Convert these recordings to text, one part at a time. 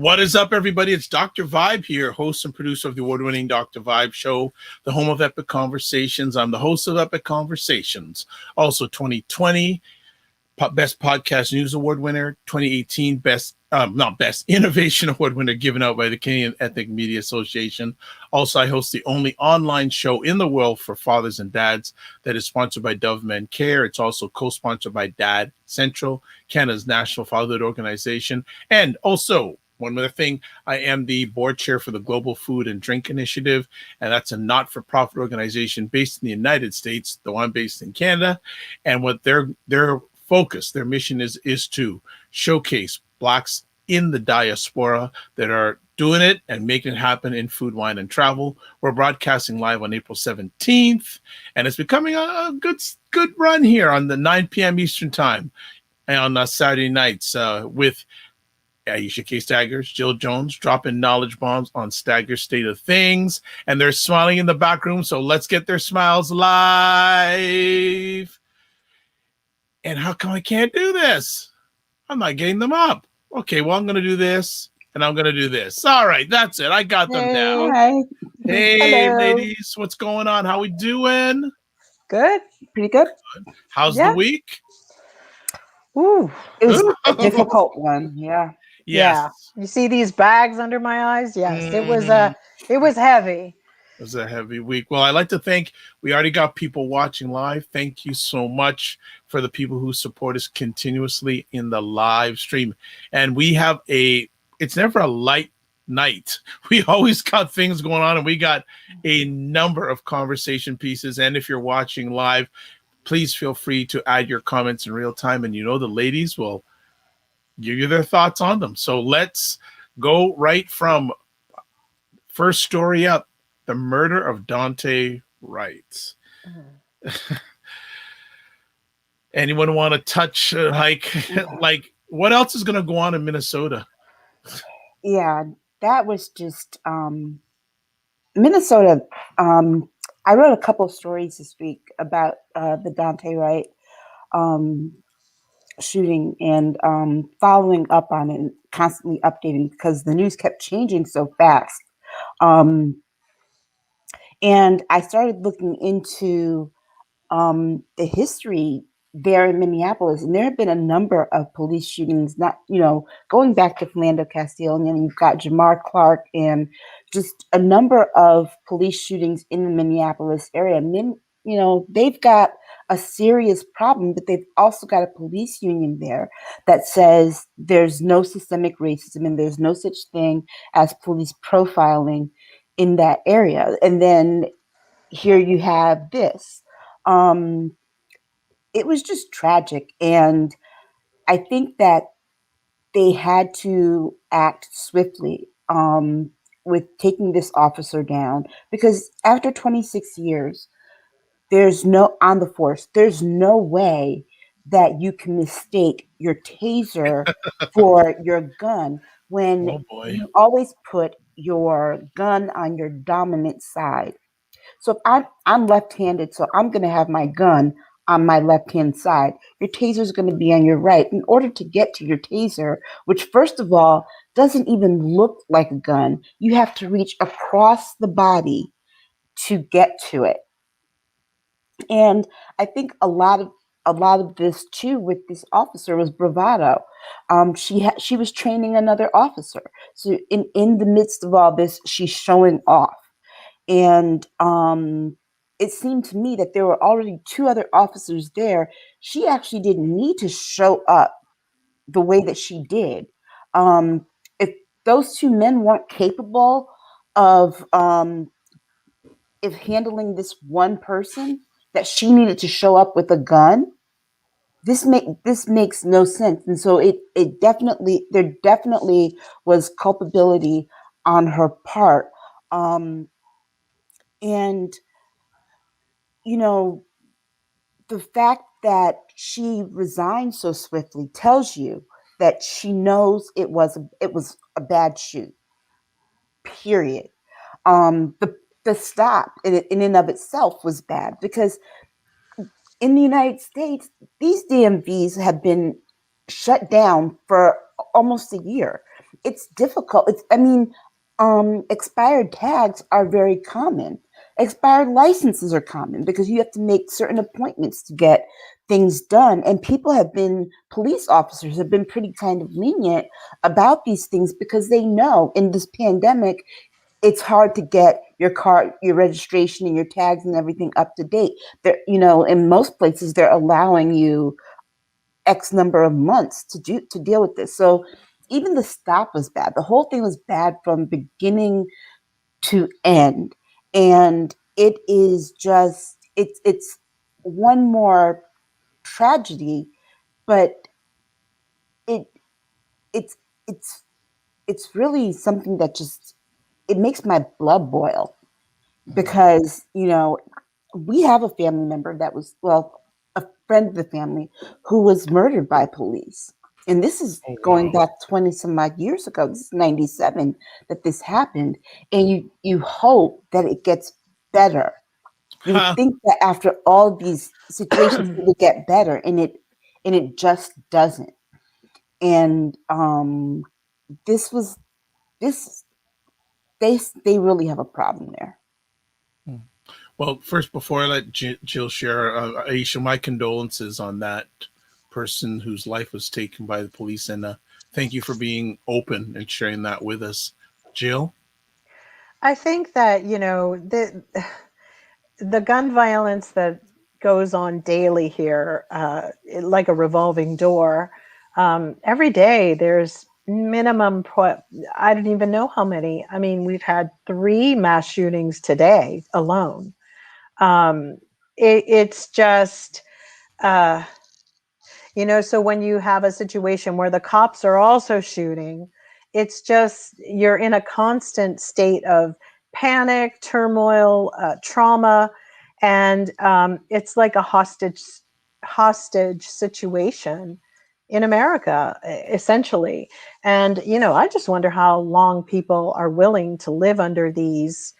What is up, everybody? It's Dr. Vibe here, host and producer of the award-winning Dr. Vibe Show, the home of Epic Conversations. I'm the host of Epic Conversations. Also, 2020 Best Podcast News Award winner, 2018 Best Innovation Award winner given out by the Canadian Ethnic Media Association. Also, I host the only online show in the world for fathers and dads that is sponsored by Dove Men Care. It's also co-sponsored by Dad Central, Canada's national fatherhood organization. And also, one other thing, I am the board chair for the Global Food and Drink Initiative, and that's a not-for-profit organization based in the United States, though I'm based in Canada. And what their focus, their mission is to showcase Blacks in the diaspora that are doing it and making it happen in food, wine, and travel. We're broadcasting live on April 17th, and it's becoming a good run here on the 9 p.m. Eastern Time and on Saturday nights with Aisha K. Staggers, Jill Jones, dropping knowledge bombs on Stagger's State of Things, and they're smiling in the back room, so let's get their smiles live. And how come I can't do this? I'm not getting them up. Okay, well, I'm going to do this, and I'm going to do this. All right, that's it. I got them now. Hi. Hey, Hello. ladies, what's going on? How we doing? Good. Pretty good. How's the week? Ooh, it was a difficult one. Yeah. Yes. Yeah. You see these bags under my eyes? Yes. It was heavy. It was a heavy week. Well, I'd like to thank, we already got people watching live. Thank you so much for the people who support us continuously in the live stream. And we have it's never a light night. We always got things going on, and we got a number of conversation pieces. And if you're watching live, please feel free to add your comments in real time. And the ladies will give you their thoughts on them. So let's go right from first story up. The murder of Daunte Wright. Anyone want to touch like what else is going to go on in Minnesota? Yeah, that was just Minnesota. I wrote a couple of stories this week about the Daunte Wright shooting and following up on it and constantly updating because the news kept changing so fast. And I started looking into the history there in Minneapolis, and there have been a number of police shootings, not, going back to Philando Castile, and then you've got Jamar Clark and just a number of police shootings in the Minneapolis area. They've got a serious problem, but they've also got a police union there that says there's no systemic racism and there's no such thing as police profiling in that area. And then here you have this. It was just tragic. And I think that they had to act swiftly with taking this officer down, because after 26 years, there's no way that you can mistake your taser for your gun when you always put your gun on your dominant side. So if I'm left-handed, so I'm going to have my gun on my left-hand side. Your taser is going to be on your right. In order to get to your taser, which first of all doesn't even look like a gun, you have to reach across the body to get to it. And I think a lot of this too with this officer was bravado. She was training another officer, so in the midst of all this, she's showing off. And it seemed to me that there were already two other officers there. She actually didn't need to show up the way that she did. If those two men weren't capable of handling this one person, that she needed to show up with a gun, this makes no sense. And so there definitely was culpability on her part. And, the fact that she resigned so swiftly tells you that she knows it was a bad shoot, period. The stop in and of itself was bad, because in the United States, these DMVs have been shut down for almost a year. it's difficult. I mean, expired tags are very common. Expired licenses are common because you have to make certain appointments to get things done. And police officers have been pretty kind of lenient about these things because they know in this pandemic, it's hard to get your car, your registration and your tags and everything up to date. In most places, they're allowing you X number of months to deal with this. So even the stop was bad. The whole thing was bad from beginning to end. And it is just it's one more tragedy, but it it's it's it's really something that just it makes my blood boil because we have a family member that was a friend of the family who was murdered by police. And this is going back 20 some odd years ago. This is 97 that this happened. And you hope that it gets better. You would think that after all these situations it would get better, and it just doesn't. And this they really have a problem there. Well, first, before I let Jill share, Aisha, my condolences on that person whose life was taken by the police, and thank you for being open and sharing that with us. Jill? I think that, the gun violence that goes on daily here, like a revolving door, every day there's minimum, I don't even know how many. I mean, we've had 3 mass shootings today alone. It's just, so when you have a situation where the cops are also shooting, it's just, you're in a constant state of panic, turmoil, trauma, and it's like a hostage situation in America, essentially. And, I just wonder how long people are willing to live under these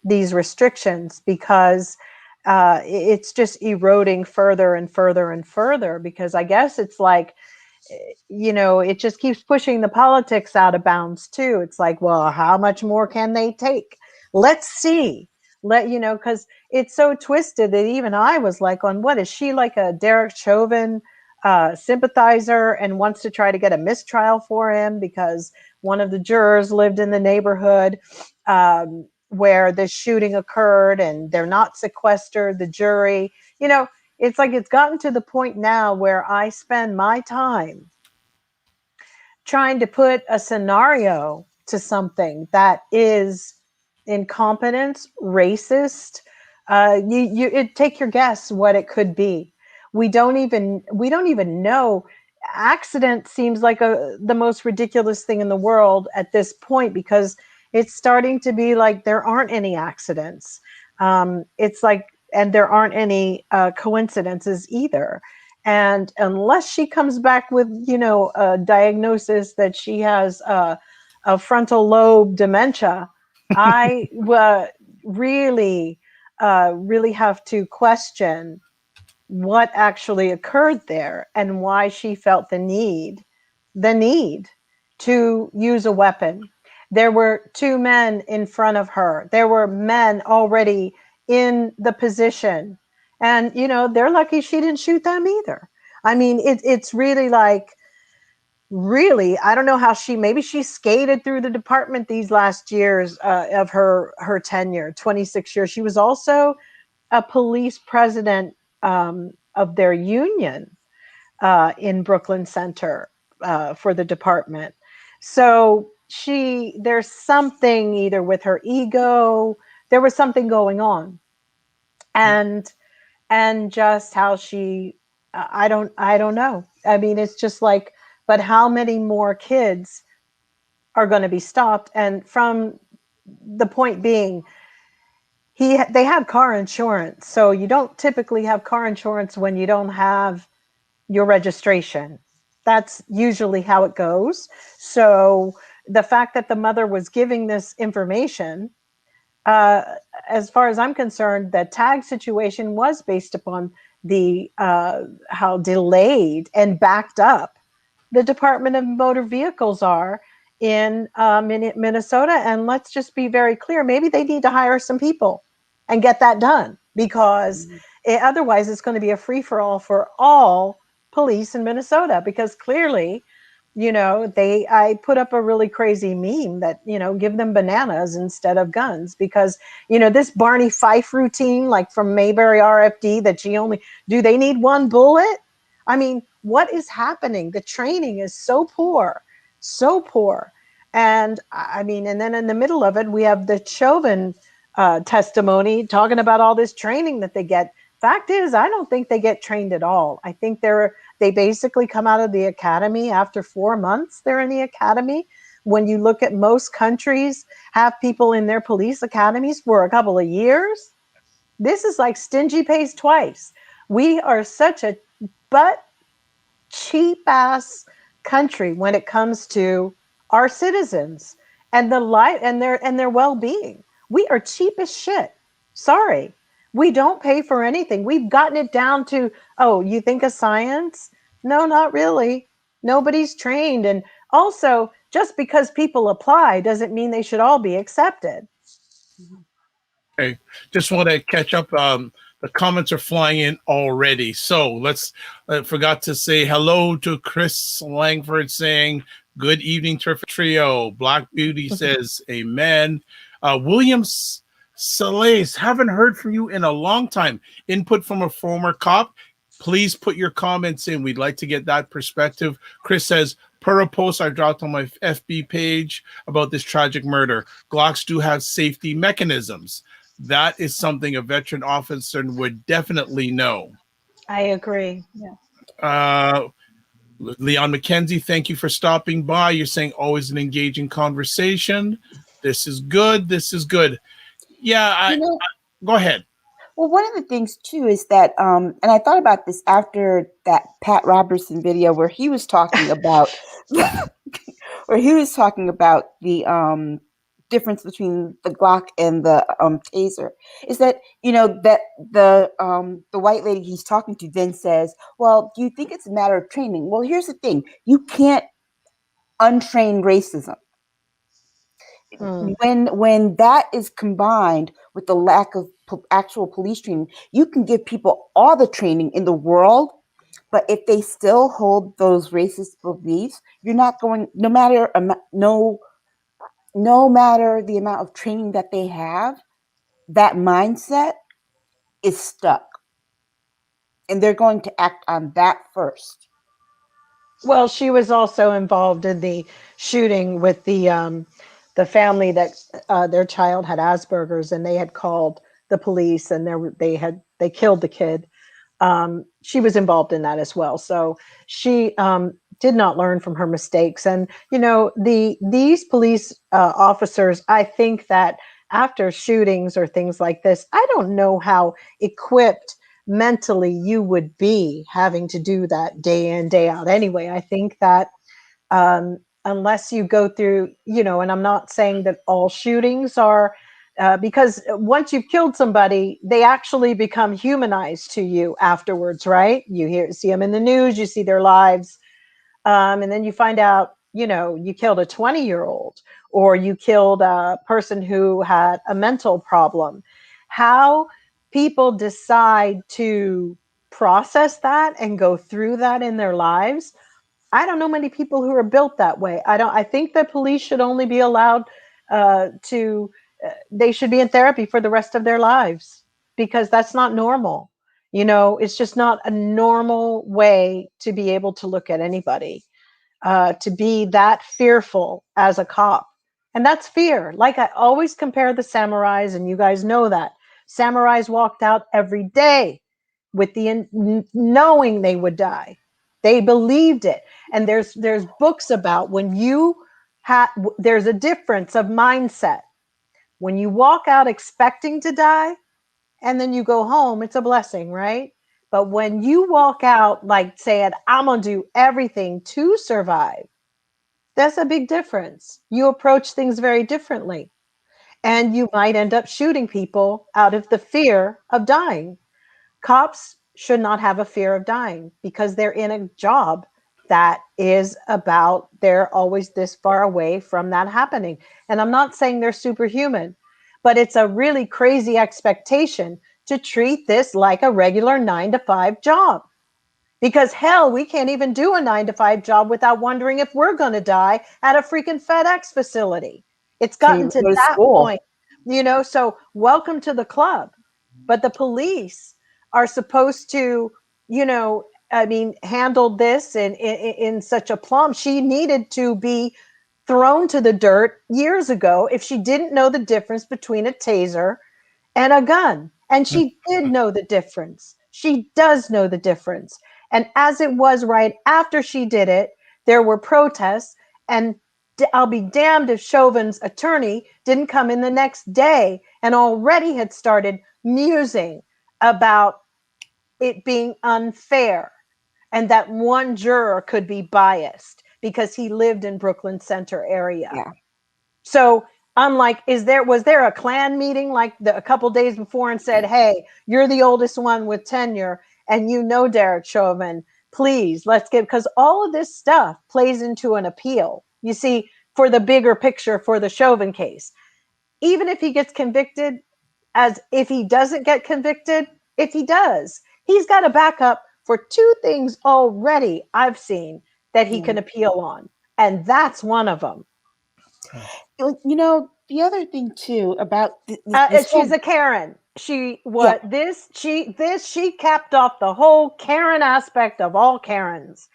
restrictions, because it's just eroding further and further and further, because I guess it's like, it just keeps pushing the politics out of bounds too. It's like, well, how much more can they take? Let's see. Because it's so twisted that even I was like, on what is she, like a Derek Chauvin sympathizer, and wants to try to get a mistrial for him because one of the jurors lived in the neighborhood where the shooting occurred, and they're not sequestered, the jury. It's like it's gotten to the point now where I spend my time trying to put a scenario to something that is incompetence, racist. Take your guess what it could be. We don't even know. Accident seems like the most ridiculous thing in the world at this point, because it's starting to be like there aren't any accidents. It's like, and there aren't any coincidences either. And unless she comes back with, a diagnosis that she has a frontal lobe dementia, I really have to question what actually occurred there and why she felt the need to use a weapon. There were 2 men in front of her. There were men already in the position. And, they're lucky she didn't shoot them either. I mean, it's really like, really, I don't know how maybe she skated through the department these last years of her tenure, 26 years. She was also a police president of their union in Brooklyn Center for the department. So there's something either with her ego, there was something going on, and just how she, I don't know. I mean, it's just like, but how many more kids are going to be stopped? And from the point being, they have car insurance. So you don't typically have car insurance when you don't have your registration. That's usually how it goes. So the fact that the mother was giving this information, as far as I'm concerned, the tag situation was based upon the how delayed and backed up the Department of Motor Vehicles are in Minnesota. And let's just be very clear, maybe they need to hire some people and get that done, because otherwise it's going to be a free-for-all for all police in Minnesota, because clearly, I put up a really crazy meme that, give them bananas instead of guns, because, this Barney Fife routine, like from Mayberry RFD, that do they need one bullet? I mean, what is happening? The training is so poor, so poor. And I mean, and then in the middle of it, we have the Chauvin testimony talking about all this training that they get. Fact is, I don't think they get trained at all. I think they basically come out of the academy after 4 months. They're in the academy. When you look at most countries, have people in their police academies for a couple of years. This is like stingy pays twice. We are such a butt cheap ass country when it comes to our citizens and the life and their well-being. We are cheap as shit. Sorry. We don't pay for anything. We've gotten it down to, oh, you think of science? No, not really. Nobody's trained. And also, just because people apply doesn't mean they should all be accepted. Okay, just want to catch up. The comments are flying in already. So let's, forgot to say hello to Chris Langford saying, good evening, Terrific Trio. Black Beauty says, amen. Williams Salace, haven't heard from you in a long time. Input from a former cop. Please put your comments in. We'd like to get that perspective. Chris says, per a post I dropped on my FB page about this tragic murder, Glocks do have safety mechanisms. That is something a veteran officer would definitely know. I agree. Yeah. Leon McKenzie, thank you for stopping by. You're saying always an engaging conversation. This is good. This is good. Yeah, go ahead. Well, one of the things too is that, and I thought about this after that Pat Robertson video where he was talking about, the difference between the Glock and the taser, is that that the white lady he's talking to then says, "Well, do you think it's a matter of training?" Well, here's the thing: you can't untrain racism. When that is combined with the lack of actual police training, you can give people all the training in the world, but if they still hold those racist beliefs, you're not going. No matter the amount of training that they have, that mindset is stuck, and they're going to act on that first. Well, she was also involved in the shooting with the family that their child had Asperger's, and they had called the police, and they killed the kid. She was involved in that as well. So she did not learn from her mistakes. And these police officers, I think that after shootings or things like this, I don't know how equipped mentally you would be having to do that day in, day out anyway. I think that unless you go through, and I'm not saying that all shootings are, because once you've killed somebody, they actually become humanized to you afterwards, right? You see them in the news, you see their lives, and then you find out, you killed a 20-year-old, or you killed a person who had a mental problem. How people decide to process that and go through that in their lives, I don't know many people who are built that way. I think that police should only be allowed they should be in therapy for the rest of their lives, because that's not normal. It's just not a normal way to be able to look at anybody, to be that fearful as a cop. And that's fear. Like, I always compare the samurais, and you guys know that. Samurais walked out every day with knowing they would die. They believed it. And there's books about when there's a difference of mindset. When you walk out expecting to die and then you go home, it's a blessing, right? But when you walk out like saying, I'm going to do everything to survive, that's a big difference. You approach things very differently. And you might end up shooting people out of the fear of dying. Cops should not have a fear of dying, because they're in a job that is about they're always this far away from that happening. And I'm not saying they're superhuman, but it's a really crazy expectation to treat this like a regular 9 to 5 job. Because hell, we can't even do a 9 to 5 job without wondering if we're going to die at a freaking FedEx facility. It's Can't gotten even to go to that school. point, so welcome to the club. But the police are supposed to, handle this in such a plum. She needed to be thrown to the dirt years ago if she didn't know the difference between a taser and a gun. And she did know the difference. She does know the difference. And as it was right after she did it, there were protests. And I'll be damned if Chauvin's attorney didn't come in the next day and already had started musing about it being unfair and that one juror could be biased because he lived in Brooklyn Center area. Yeah. So I'm like, was there a Klan meeting like a couple days before and said, hey, you're the oldest one with tenure and Derek Chauvin, please let's get, because all of this stuff plays into an appeal, you see, for the bigger picture for the Chauvin case. Even if he gets convicted, as if he doesn't get convicted, if he does, he's got a backup for 2 things already I've seen that he can appeal on. And that's one of them. The other thing too about She's a Karen. She capped off the whole Karen aspect of all Karens.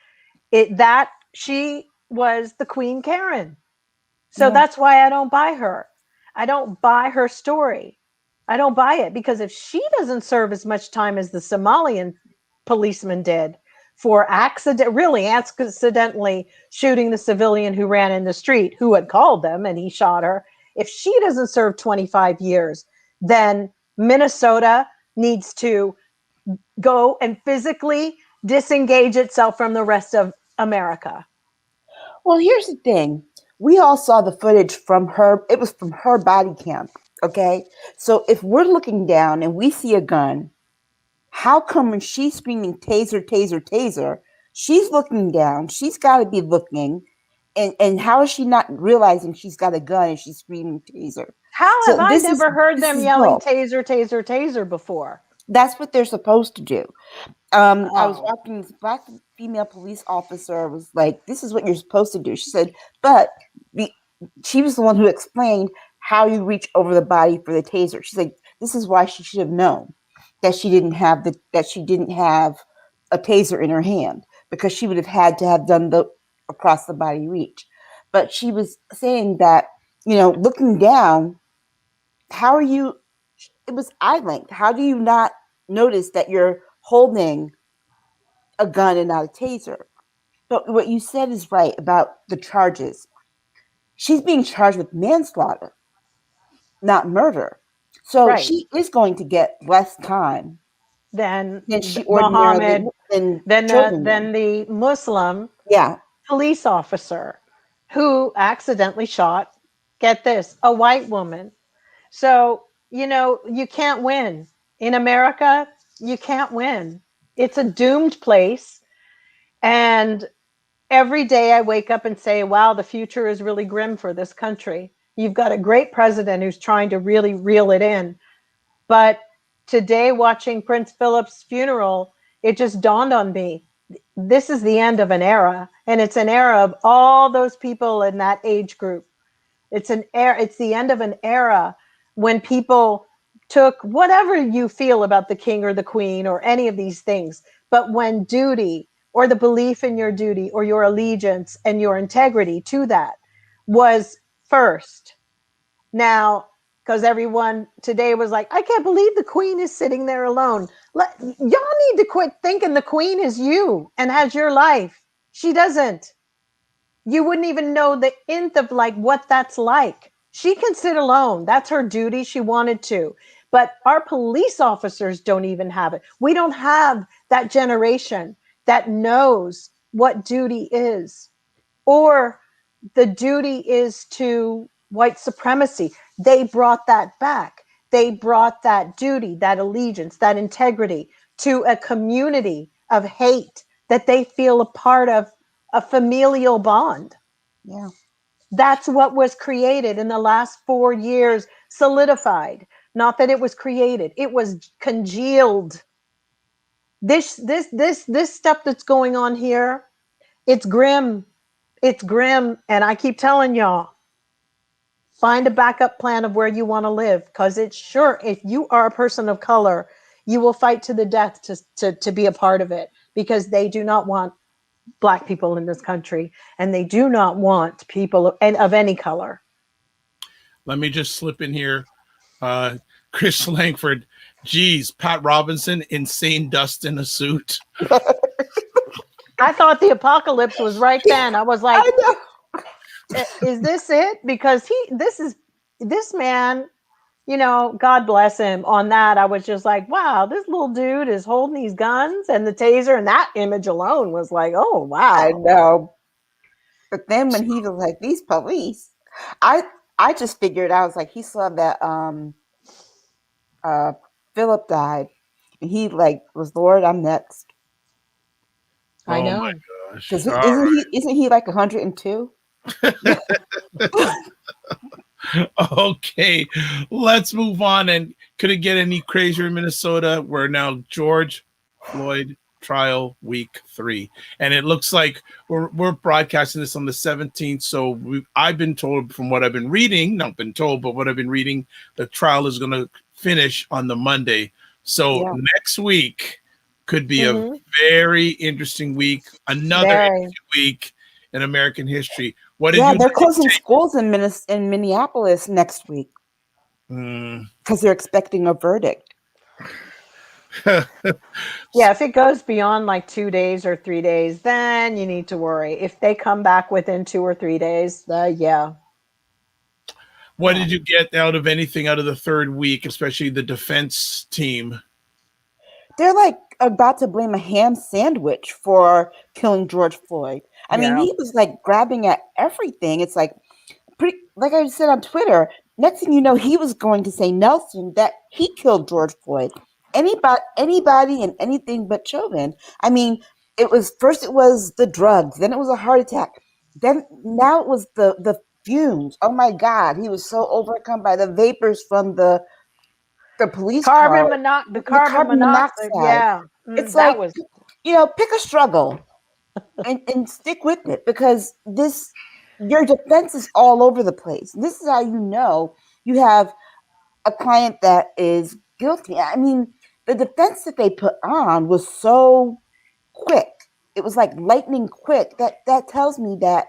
She was the Queen Karen. So that's why I don't buy her. I don't buy her story. I don't buy it because if she doesn't serve as much time as the Somalian policeman did for accidentally shooting the civilian who ran in the street, who had called them and he shot her. If she doesn't serve 25 years, then Minnesota needs to go and physically disengage itself from the rest of America. Well, here's the thing. We all saw the footage from her. It was from her body cam. Okay. So if we're looking down and we see a gun, how come when she's screaming taser, taser, taser, she's looking down, she's got to be looking. And how is she not realizing she's got a gun and she's screaming taser? How have I never heard them yelling taser, taser, taser before? That's what they're supposed to do. I was watching this black female police officer was like, this is what you're supposed to do. She said, but she was the one who explained how you reach over the body for the taser. She's like, this is why she should have known that she didn't have a taser in her hand, because she would have had to have done the across the body reach. But she was saying that, looking down, it was eye length. How do you not notice that you're holding a gun and not a taser? But what you said is right about the charges. She's being charged with manslaughter, not murder. So she is going to get less time than she ordinarily than the Muslim police officer who accidentally shot, get this, a white woman. So, you can't win. In America, you can't win. It's a doomed place. And every day I wake up and say, wow, the future is really grim for this country. You've got a great president who's trying to really reel it in. But today, watching Prince Philip's funeral, it just dawned on me, this is the end of an era. And it's an era of all those people in that age group. It's the end of an era when people took whatever you feel about the king or the queen or any of these things. But when duty or the belief in your duty or your allegiance and your integrity to that was first. Now, because everyone today was like, I can't believe the queen is sitting there alone. Y'all need to quit thinking the queen is you and has your life. She doesn't. You wouldn't even know the nth of what that's like. She can sit alone. That's her duty. She wanted to. But our police officers don't even have it. We don't have that generation that knows what duty is, or the duty is to white supremacy. They brought that back. They brought that duty, that allegiance, that integrity to a community of hate that they feel a part of a familial bond. Yeah. That's what was created in the last 4 years, solidified. Not that it was created, it was congealed. This stuff that's going on here, it's grim. It's grim. And I keep telling y'all, find a backup plan of where you want to live, because it's sure, if you are a person of color, you will fight to the death to be a part of it, because they do not want Black people in this country, and they do not want people of any color. Let me just slip in here. Chris Langford, geez, Pat Robinson, insane dust in a suit. I thought the apocalypse was right then. I was like, is this it? Because this man, you know, God bless him. On that, I was just like, wow, this little dude is holding these guns and the taser, and that image alone was like, oh wow. I know. But then when he was like, these police, I just figured, I was like, he saw that Philip died, and he like was, Lord, I'm next. I know. Oh my gosh. Because isn't he like 102? Okay, let's move on. And could it get any crazier in Minnesota? We're now George Floyd trial week 3, and it looks like we're broadcasting this on the 17th. So I've been told, from what I've been reading, not been told, but what I've been reading, the trial is going to finish on the Monday. So next week could be a very interesting week, another interesting week in American history. What did you? They're closing schools in Minneapolis next week because they're expecting a verdict. Yeah, if it goes beyond like 2 days or 3 days, then you need to worry. If they come back within 2 or 3 days, yeah. What did you get out of anything out of the third week, especially the defense team? They're like about to blame a ham sandwich for killing George Floyd. I mean, he was like grabbing at everything. It's like pretty, like I said on Twitter, next thing you know, he was going to say, Nelson, that he killed George Floyd. Anybody and anything but children. I mean, it was the drugs, then it was a heart attack. Then now it was the fumes. Oh my God. He was so overcome by the vapors from the police car. The carbon monoxide. Yeah. It's like, you know, pick a struggle and stick with it, because your defense is all over the place. This is how you know you have a client that is guilty. I mean, the defense that they put on was so quick. It was like lightning quick. That tells me that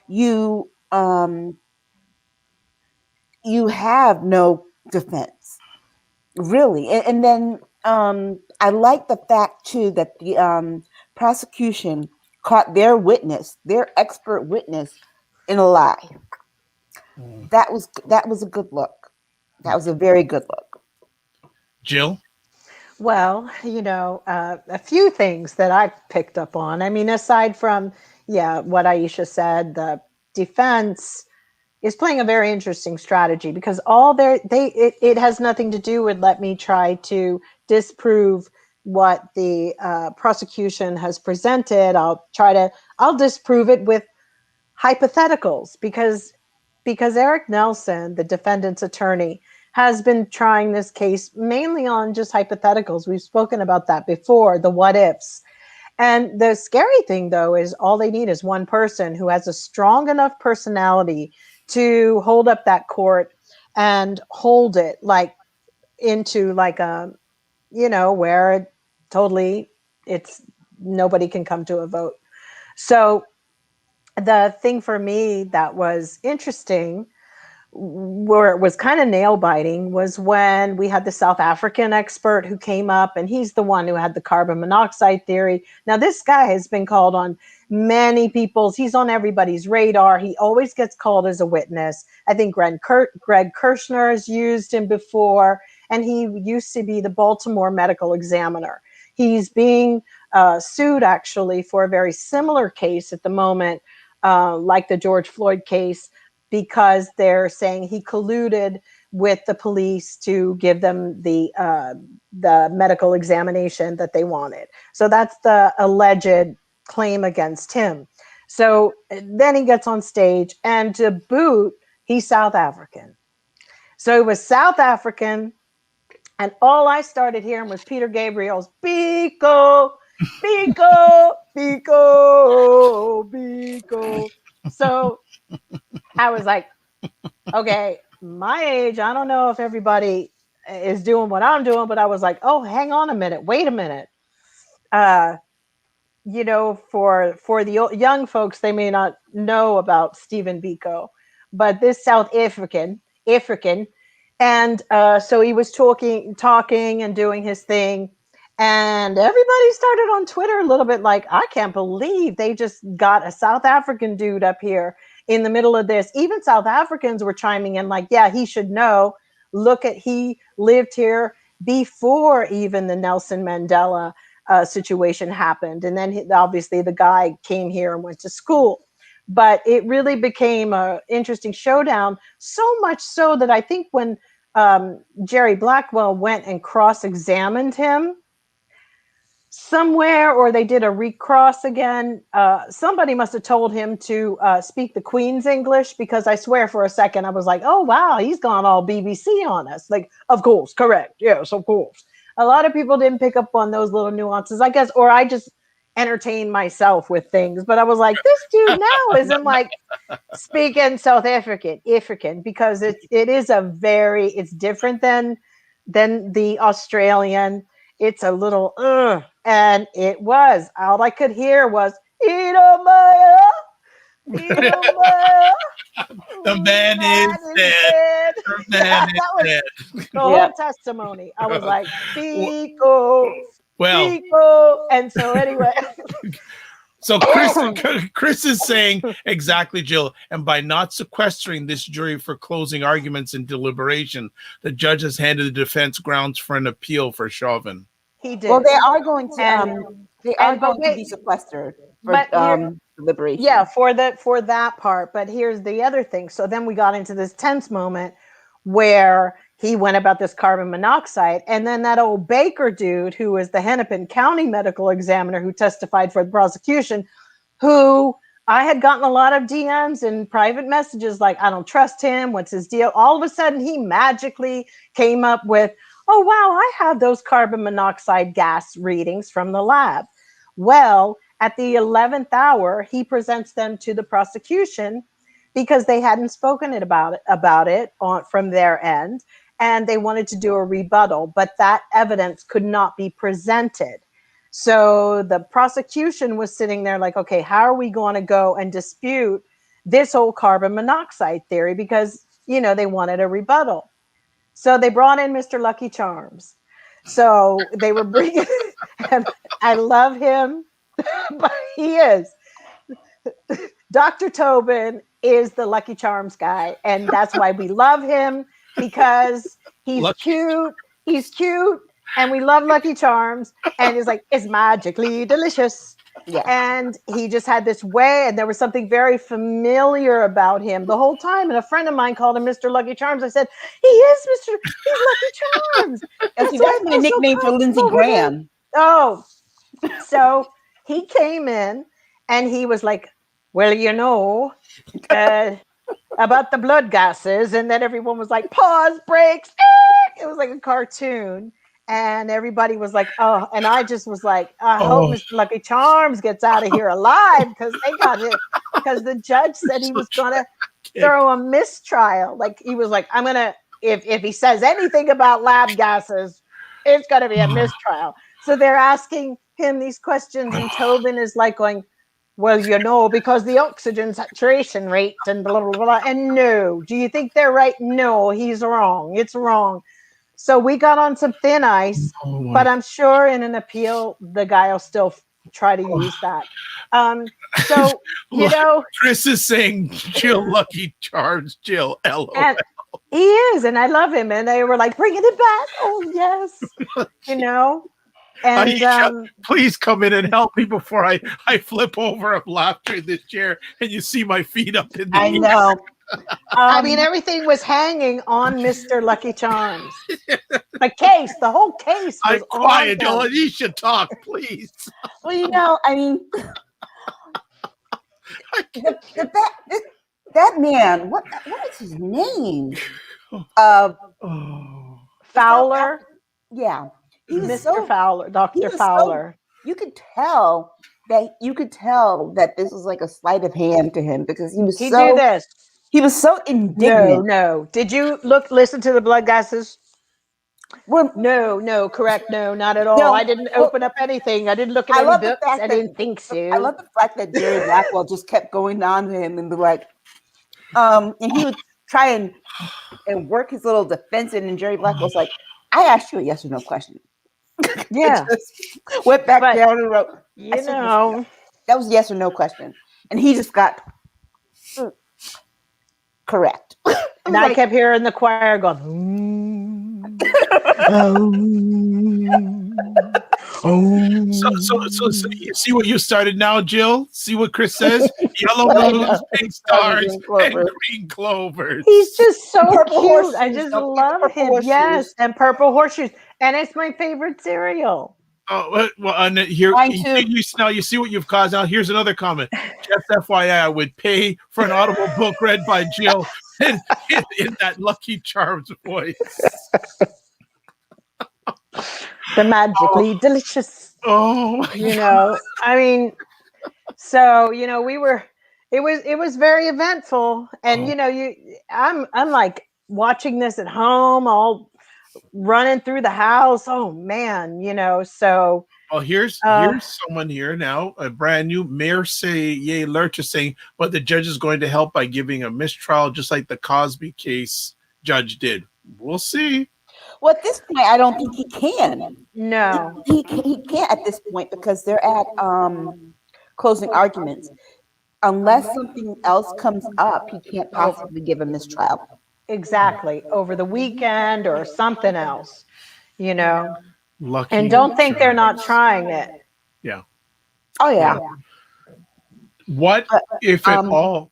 you have no defense, really. And then I like the fact too that the prosecution caught their expert witness in a lie. That was a good look. That was a very good look. Jill? Well, you know, a few things that I picked up on. I mean, aside from, what Aisha said, the defense is playing a very interesting strategy, because it has nothing to do with, let me try to disprove what the prosecution has presented. I'll disprove it with hypotheticals, because Eric Nelson, the defendant's attorney, has been trying this case mainly on just hypotheticals. We've spoken about that before, the what ifs. And the scary thing, though, is all they need is one person who has a strong enough personality to hold up that court and hold it like into like a, where it's nobody can come to a vote. So the thing for me that was interesting, where it was kind of nail biting, was when we had the South African expert who came up, and he's the one who had the carbon monoxide theory. Now, this guy has been called on he's on everybody's radar. He always gets called as a witness. I think Greg Kirshner has used him before, and he used to be the Baltimore medical examiner. He's being sued actually for a very similar case at the moment, like the George Floyd case, because they're saying he colluded with the police to give them the medical examination that they wanted. So that's the alleged claim against him. So then he gets on stage, and to boot, he's South African. So he was South African, and all I started hearing was Peter Gabriel's Biko, Biko, Biko, Biko. So I was like, okay, my age, I don't know if everybody is doing what I'm doing, but I was like, oh, hang on a minute, wait a minute. You know, for the young folks, they may not know about Stephen Biko, but this South African, and so he was talking and doing his thing, and everybody started on Twitter a little bit like, I can't believe they just got a South African dude up here in the middle of this. Even South Africans were chiming in like, yeah, he should know. Look at, he lived here before even the Nelson Mandela situation happened. And then obviously the guy came here and went to school. But it really became an interesting showdown, so much so that I think when Jerry Blackwell went and cross-examined him somewhere, or they did a recross again, somebody must have told him to speak the Queen's English, because I swear for a second I was like, oh, wow, he's gone all BBC on us. Like, of course, correct. Yes, of course. A lot of people didn't pick up on those little nuances, I guess, or I just entertain myself with things. But I was like, this dude now isn't like speaking South African, because it is it's different than the Australian. It's a little, and it was, all I could hear was, Idomaya, Idomaya. The man is dead. The man is dead. The whole testimony. I was like, Biko, Biko. And so anyway. So Chris is saying exactly, Jill, and by not sequestering this jury for closing arguments and deliberation, the judge has handed the defense grounds for an appeal for Chauvin. He did. Well, they are going to be sequestered for deliberation. Yeah, for that part. But here's the other thing. So then we got into this tense moment where he went about this carbon monoxide, and then that old Baker dude, who was the Hennepin County medical examiner who testified for the prosecution, who I had gotten a lot of DMs and private messages like, I don't trust him. What's his deal? All of a sudden, he magically came up with, oh, wow, I have those carbon monoxide gas readings from the lab. Well, at the 11th hour, he presents them to the prosecution because they hadn't spoken about it from their end, and they wanted to do a rebuttal, but that evidence could not be presented. So the prosecution was sitting there like, okay, how are we going to go and dispute this whole carbon monoxide theory? Because, you know, they wanted a rebuttal. So they brought in Mr. Lucky Charms. So they were bringing, and I love him, but he is. Dr. Tobin is the Lucky Charms guy, and that's why we love him, because he's cute, and we love Lucky Charms, and he's like, it's magically delicious. Yeah. And he just had this way, and there was something very familiar about him the whole time. And a friend of mine called him Mr. Lucky Charms. I said, he's Lucky Charms. That's my nickname for Lindsey Graham. Oh, so he came in and he was like, well, you know, about the blood gases. And then everyone was like, pause, breaks. It was like a cartoon. And everybody was like, oh, and I just was like, I hope Mr. Lucky Charms gets out of here alive, because they got him. Because the judge said he was going to throw a mistrial. Like, he was like, I'm going to, if he says anything about lab gases, it's going to be a mistrial. So they're asking him these questions, and Tobin is like going, well, you know, because the oxygen saturation rate and blah, blah, blah. And no, do you think they're right? No, he's wrong. It's wrong. So we got on some thin ice, but I'm sure in an appeal, the guy will still try to use that. So, you know. Chris is saying, Jill, Lucky Charms, Jill, LOL. And he is, and I love him. And they were like, bringing it back. Oh, yes. You know. And Aisha, please come in and help me before I flip over of laughter in this chair and you see my feet up in the air. I know. I mean, everything was hanging on Mr. Lucky Charms. The whole case was I'm quiet, Jill. You should talk, please. Well, you know, I mean, that man, what is his name? Oh. Fowler, Yeah, he was Mr. Fowler, he Dr. was Fowler. you could tell that this was like a sleight of hand to him because He do this. he was so indignant. No. Did you listen to the blood gases? Well, No, correct. No, not at all. no, I didn't well, open up anything. I didn't look at I any love the books. fact I that didn't think so. I love the fact that Jerry Blackwell just kept going on to him and be like, and he would try and work his little defense in, and Jerry Blackwell's like, I asked you a yes or no question. Yeah. Just went back down and wrote, You know, that was a yes or no question. And he just got correct. and I kept hearing the choir going, So you see what you started now, Jill? See what Chris says? Yellow balloons, pink stars, and green clovers. He's just so Purple cute. horseshoes. I just Don't forget the love purple him. horseshoes. Yes, and purple horseshoes. And it's my favorite cereal. Oh, well, and here Mine too. you see what you've caused. Now, here's another comment. Just FYI, I would pay for an Audible book read by Jill in that Lucky Charms voice. The magically delicious. Oh, You know, I mean, so it was very eventful, and I'm like watching this at home, all running through the house. Oh man, so. well, here's someone here now, a brand new Mayor Yay Lurch is saying, but the judge is going to help by giving a mistrial, just like the Cosby case judge did. We'll see. Well, at this point, I don't think he can. No, He can't at this point because they're at closing arguments. Unless something else comes up, he can't possibly give a mistrial. exactly. Over the weekend or something else, Lucky. And don't think they're not trying it. Yeah. Oh yeah. What, if at all,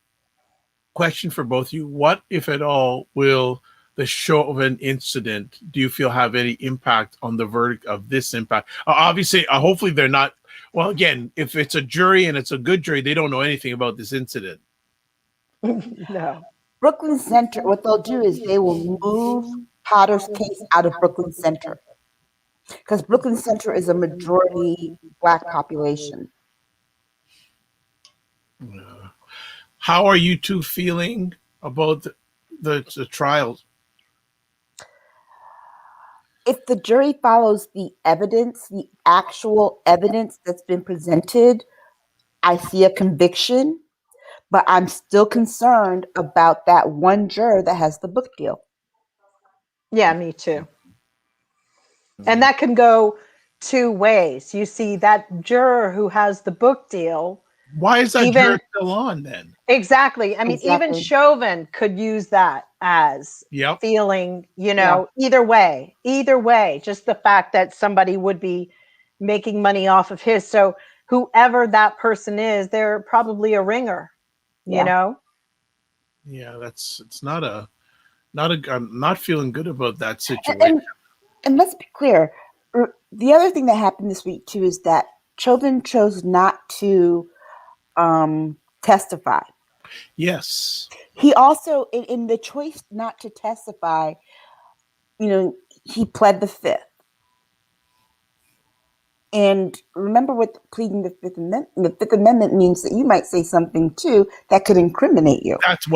question for both of you, what, if at all, will the Chauvin incident, do you feel, have any impact on the verdict of this impact? Obviously, hopefully they're not. Well, again, if it's a jury and it's a good jury, they don't know anything about this incident. No. Brooklyn Center, what they'll do is they will move Potter's case out of Brooklyn Center because Brooklyn Center is a majority Black population. How are you two feeling about the trials? If the jury follows the evidence, the actual evidence that's been presented, I see a conviction, but I'm still concerned about that one juror that has the book deal. Yeah, me too. And that can go two ways. You see, that juror who has the book deal. Why is that juror still on then? Exactly. I mean, even Chauvin could use that as feeling, either way, just the fact that somebody would be making money off of his. So whoever that person is, they're probably a ringer, you know? Yeah, it's not I'm not feeling good about that situation. And let's be clear. The other thing that happened this week too is that Chauvin chose not to testify. Yes. He also, in the choice not to testify, he pled the Fifth. And remember what pleading the Fifth Amendment. The Fifth Amendment means that you might say something too that could incriminate you. That's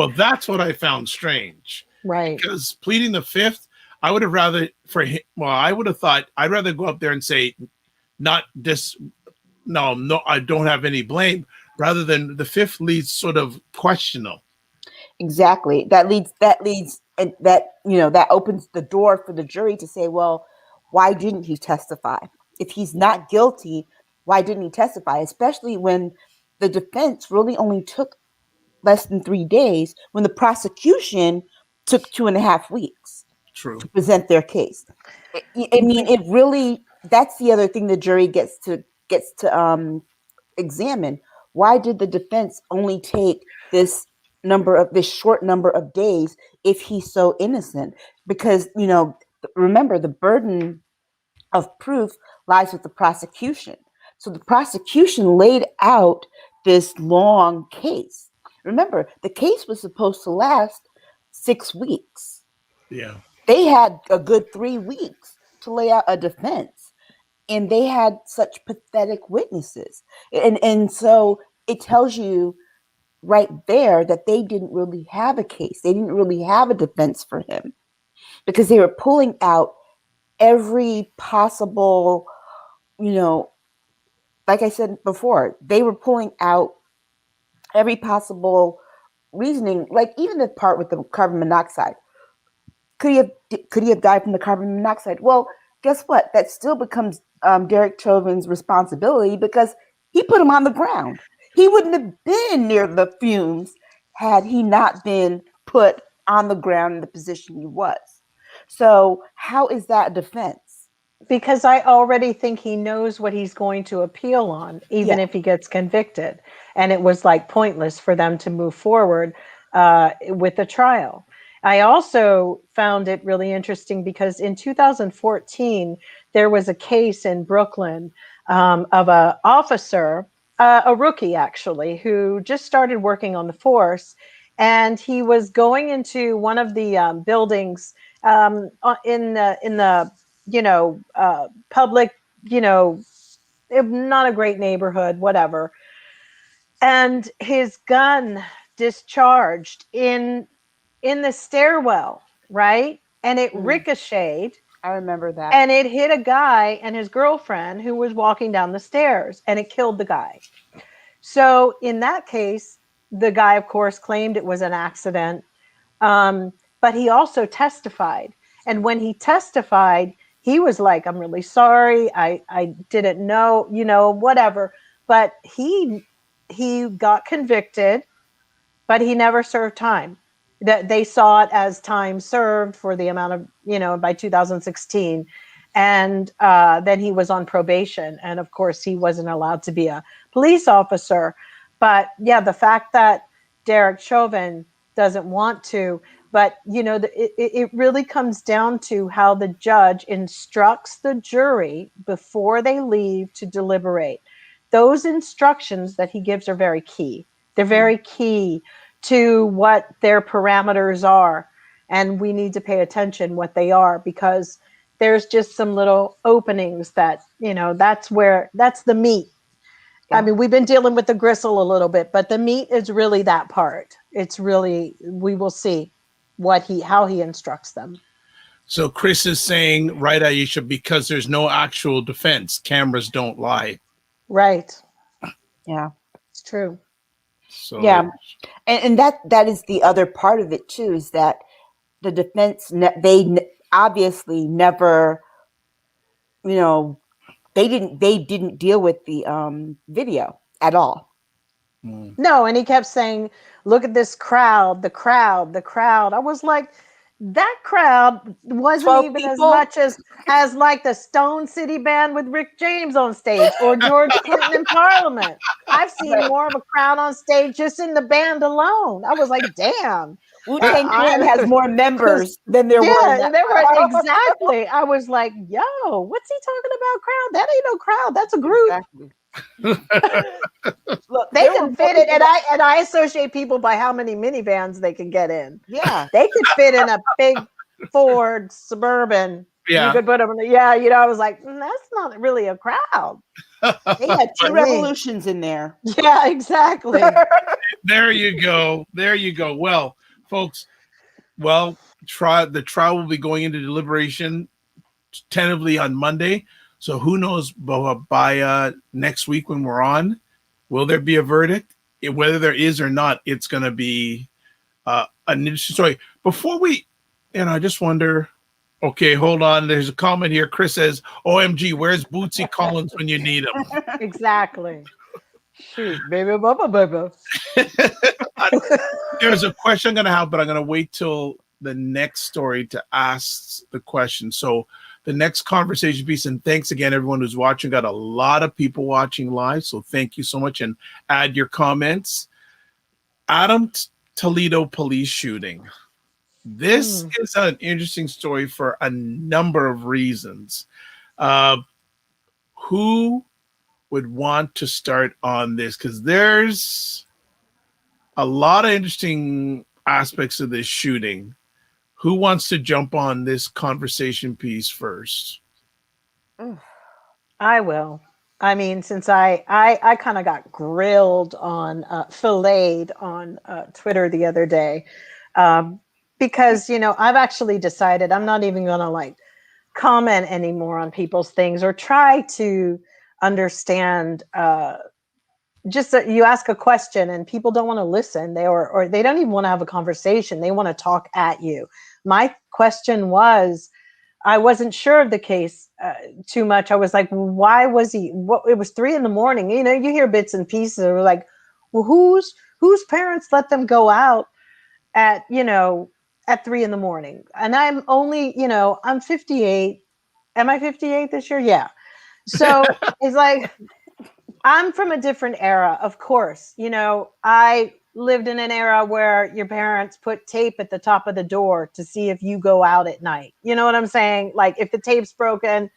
what I found strange. Right. Because pleading the Fifth, I would have rather I would have thought I'd rather go up there and say, not this. No, I don't have any blame. Rather than the Fifth leads sort of questionable. Exactly. That opens the door for the jury to say, well, why didn't he testify? If he's not guilty, why didn't he testify? Especially when the defense really only took less than 3 days, when the prosecution took 2.5 weeks to present their case. I mean, it really, that's the other thing the jury gets to examine. Why did the defense only take this short number of days if he's so innocent? Because, remember, the burden of proof lies with the prosecution. So the prosecution laid out this long case. Remember, the case was supposed to last 6 weeks. Yeah. They had a good 3 weeks to lay out a defense, and they had such pathetic witnesses. And so it tells you right there that they didn't really have a case. They didn't really have a defense for him because they were pulling out every possible, like I said before, they were pulling out every possible reasoning, like even the part with the carbon monoxide. Could he have died from the carbon monoxide? Well, guess what? That still becomes Derek Chauvin's responsibility because he put him on the ground. He wouldn't have been near the fumes had he not been put on the ground in the position he was. So how is that a defense? Because I already think he knows what he's going to appeal on, even if he gets convicted. And it was like pointless for them to move forward with the trial. I also found it really interesting because in 2014, there was a case in Brooklyn of an officer, a rookie actually, who just started working on the force. And he was going into one of the buildings in the public, not a great neighborhood, whatever. And his gun discharged in the stairwell, right? And it ricocheted. I remember that. And it hit a guy and his girlfriend who was walking down the stairs, and it killed the guy. So in that case, the guy, of course, claimed it was an accident. But he also testified. And when he testified, he was like, I'm really sorry. I didn't know, whatever. But he got convicted, but he never served time. That they saw it as time served for the amount of, by 2016. And then he was on probation. And of course, he wasn't allowed to be a police officer. But yeah, the fact that Derek Chauvin doesn't want to, but it really comes down to how the judge instructs the jury before they leave to deliberate. Those instructions that he gives are very key. They're very key to what their parameters are. And we need to pay attention what they are, because there's just some little openings that, that's the meat. Yeah. I mean, we've been dealing with the gristle a little bit, but the meat is really that part. It's really, we will see how he instructs them. So Chris is saying, right, Aisha, because there's no actual defense, cameras don't lie. Right. Yeah. It's true. So yeah. And that is the other part of it too, is that the defense, they obviously never, they didn't deal with the video at all. No, and he kept saying, look at this crowd, the crowd. I was like, that crowd wasn't even as much as like the Stone City Band with Rick James on stage or George Clinton in Parliament. I've seen more of a crowd on stage just in the band alone. I was like, damn. Wu-Tang Clan has more members than there were. Yeah, there were exactly. I was like, yo, what's he talking about crowd? That ain't no crowd. That's a group. Exactly. Look, they can fit it, and I associate people by how many minivans they can get in. Yeah, they could fit in a big Ford Suburban. Yeah, you could put them in. I was like, that's not really a crowd. They had two revolutions in there. Yeah, exactly. There you go. Well, folks, the trial will be going into deliberation tentatively on Monday. So who knows, by next week when we're on, will there be a verdict? Whether there is or not, it's going to be an interesting story. Before we, I just wonder, okay, hold on. There's a comment here. Chris says, OMG, where's Bootsy Collins when you need him? Exactly. Shoot, baby, baby. There's a question I'm going to have, but I'm going to wait till the next story to ask the question. So the next conversation piece, and thanks again, everyone who's watching. Got a lot of people watching live, so thank you so much, and add your comments. Adam Toledo police shooting. This is an interesting story for a number of reasons. Who would want to start on this? Because there's a lot of interesting aspects of this shooting. Who wants to jump on this conversation piece first? I will. I mean, since I kind of got grilled on, filleted on Twitter the other day, because, you know, I've actually decided I'm not even going to like comment anymore on people's things or try to understand. Just that you ask a question and people don't want to listen. Or they don't even want to have a conversation. They want to talk at you. My question was, I wasn't sure of the case too much. I was like, why was he? What? It was 3 a.m. You know, you hear bits and pieces. They were like, well, whose parents let them go out at, you know, at 3 a.m? And I'm only, you know, I'm 58. Am I 58 this year? Yeah. So it's like, I'm from a different era, of course. You know, I lived in an era where your parents put tape at the top of the door to see if you go out at night. You know what I'm saying? Like if the tape's broken,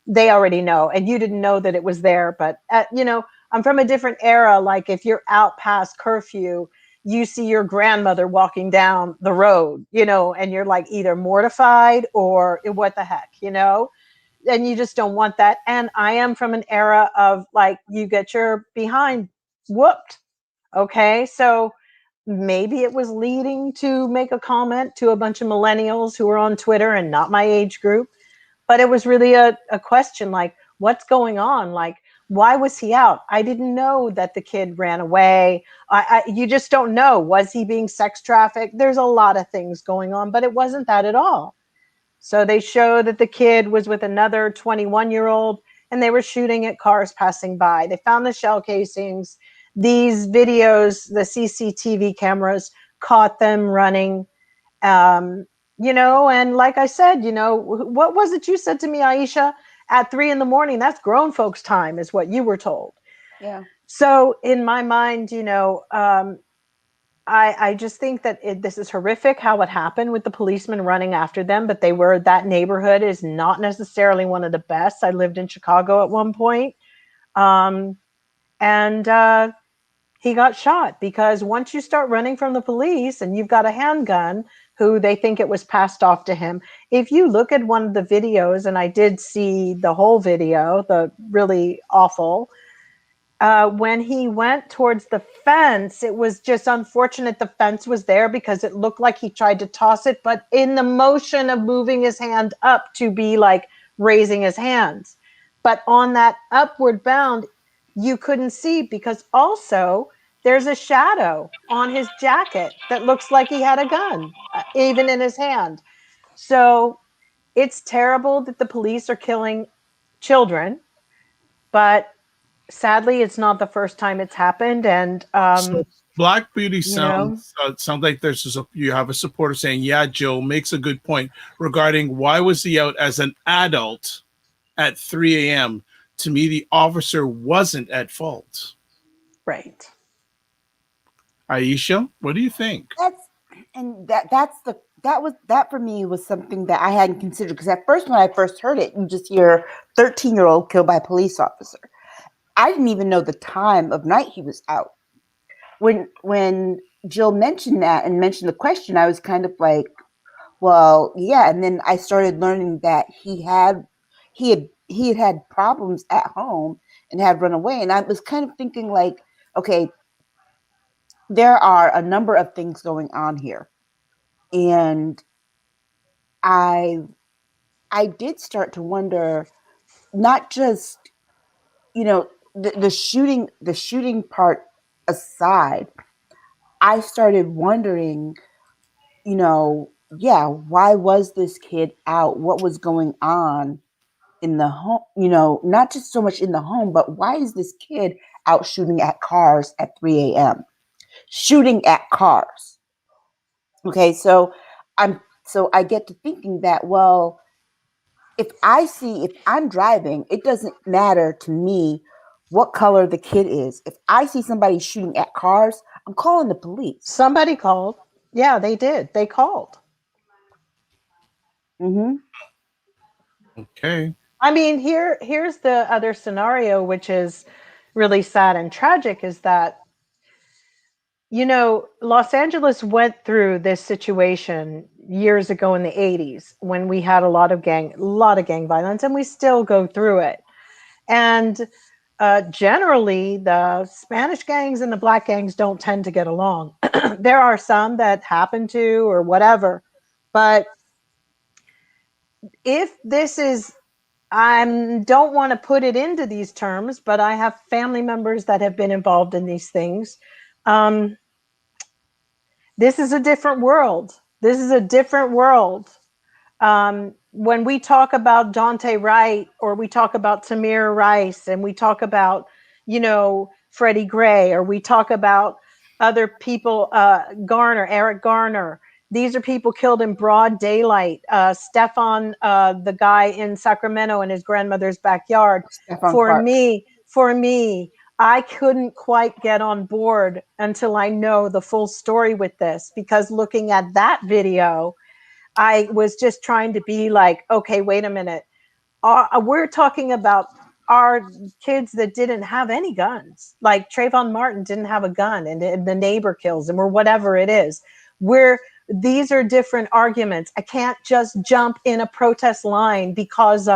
they already know and you didn't know that it was there. But, you know, I'm from a different era. Like if you're out past curfew, you see your grandmother walking down the road, you know, and you're like either mortified or what the heck, you know? And you just don't want that. And I am from an era of like, you get your behind whooped. Okay. So maybe it was leading to make a comment to a bunch of millennials who were on Twitter and not my age group. But it was really a question like, what's going on? Like, why was he out? I didn't know that the kid ran away. You just don't know. Was he being sex trafficked? There's a lot of things going on, but it wasn't that at all. So they show that the kid was with another 21-year-old and they were shooting at cars passing by. They found the shell casings. These videos, the CCTV cameras caught them running. You know, and like I said, you know, what was it you said to me, Aisha? At 3 a.m, that's grown folks' time, is what you were told. Yeah. So in my mind, you know, I just think that this is horrific how it happened with the policemen running after them, but that neighborhood is not necessarily one of the best. I lived in Chicago at one point. And he got shot because once you start running from the police and you've got a handgun who they think it was passed off to him. If you look at one of the videos, and I did see the whole video, the really awful, when he went towards the fence, it was just unfortunate the fence was there because it looked like he tried to toss it, but in the motion of moving his hand up to be like raising his hands. But on that upward bound, you couldn't see because also there's a shadow on his jacket that looks like he had a gun, even in his hand. So it's terrible that the police are killing children, but sadly, it's not the first time it's happened. And so Black Beauty you know, sounds like you have a supporter saying, "Yeah, Jill makes a good point regarding why was he out as an adult at 3 a.m. To me, the officer wasn't at fault." right. Aisha, what do you think? That for me was something that I hadn't considered, because at first, when I first heard it, you just hear 13-year-old killed by a police officer. I didn't even know the time of night he was out. When Jill mentioned that and mentioned the question, I was kind of like, well, yeah. And then I started learning that he had had problems at home and had run away. And I was kind of thinking like, okay, there are a number of things going on here. And I did start to wonder, not just, you know, the shooting part aside, I started wondering, you know, yeah, why was this kid out? What was going on in the home? You know, not just so much in the home, but why is this kid out shooting at cars at 3 a.m.? Shooting at cars. Okay, so I get to thinking that, well, if I'm driving, it doesn't matter to me what color the kid is. If I see somebody shooting at cars, I'm calling the police. Somebody called. Yeah, they did. They called. Mm-hmm. Okay. I mean, here's the other scenario, which is really sad and tragic, is that, you know, Los Angeles went through this situation years ago in the 80s when we had a lot of gang violence, and we still go through it. And generally, the Spanish gangs and the black gangs don't tend to get along. There are some that happen to, or whatever, but if this is, I don't want to put it into these terms, but I have family members that have been involved in these things. This is a different world. This is a different world. When we talk about Dante Wright, or we talk about Tamir Rice, and we talk about, you know, Freddie Gray, or we talk about other people, Eric Garner. These are people killed in broad daylight. Stefan, the guy in Sacramento in his grandmother's backyard. Stephon For Clark. me, I couldn't quite get on board until I know the full story with this, because looking at that video, I was just trying to be like, okay, wait a minute. We're talking about our kids that didn't have any guns. Like Trayvon Martin didn't have a gun, and the neighbor kills him, or whatever it is. These are different arguments. I can't just jump in a protest line because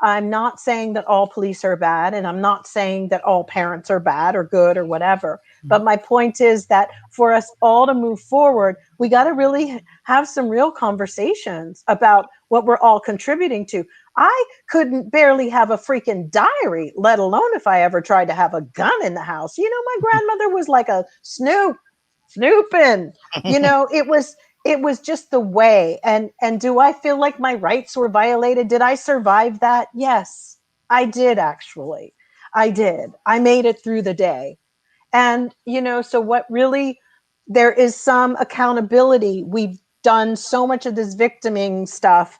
I'm not saying that all police are bad, and I'm not saying that all parents are bad or good or whatever. But my point is that for us all to move forward, we got to really have some real conversations about what we're all contributing to. I couldn't barely have a freaking diary, let alone if I ever tried to have a gun in the house. You know, my grandmother was like a snooping. You know, it was just the way. And do I feel like my rights were violated? Did I survive that? Yes, I did, actually. I did. I made it through the day. And, you know, so what really, there is some accountability. We've done so much of this victiming stuff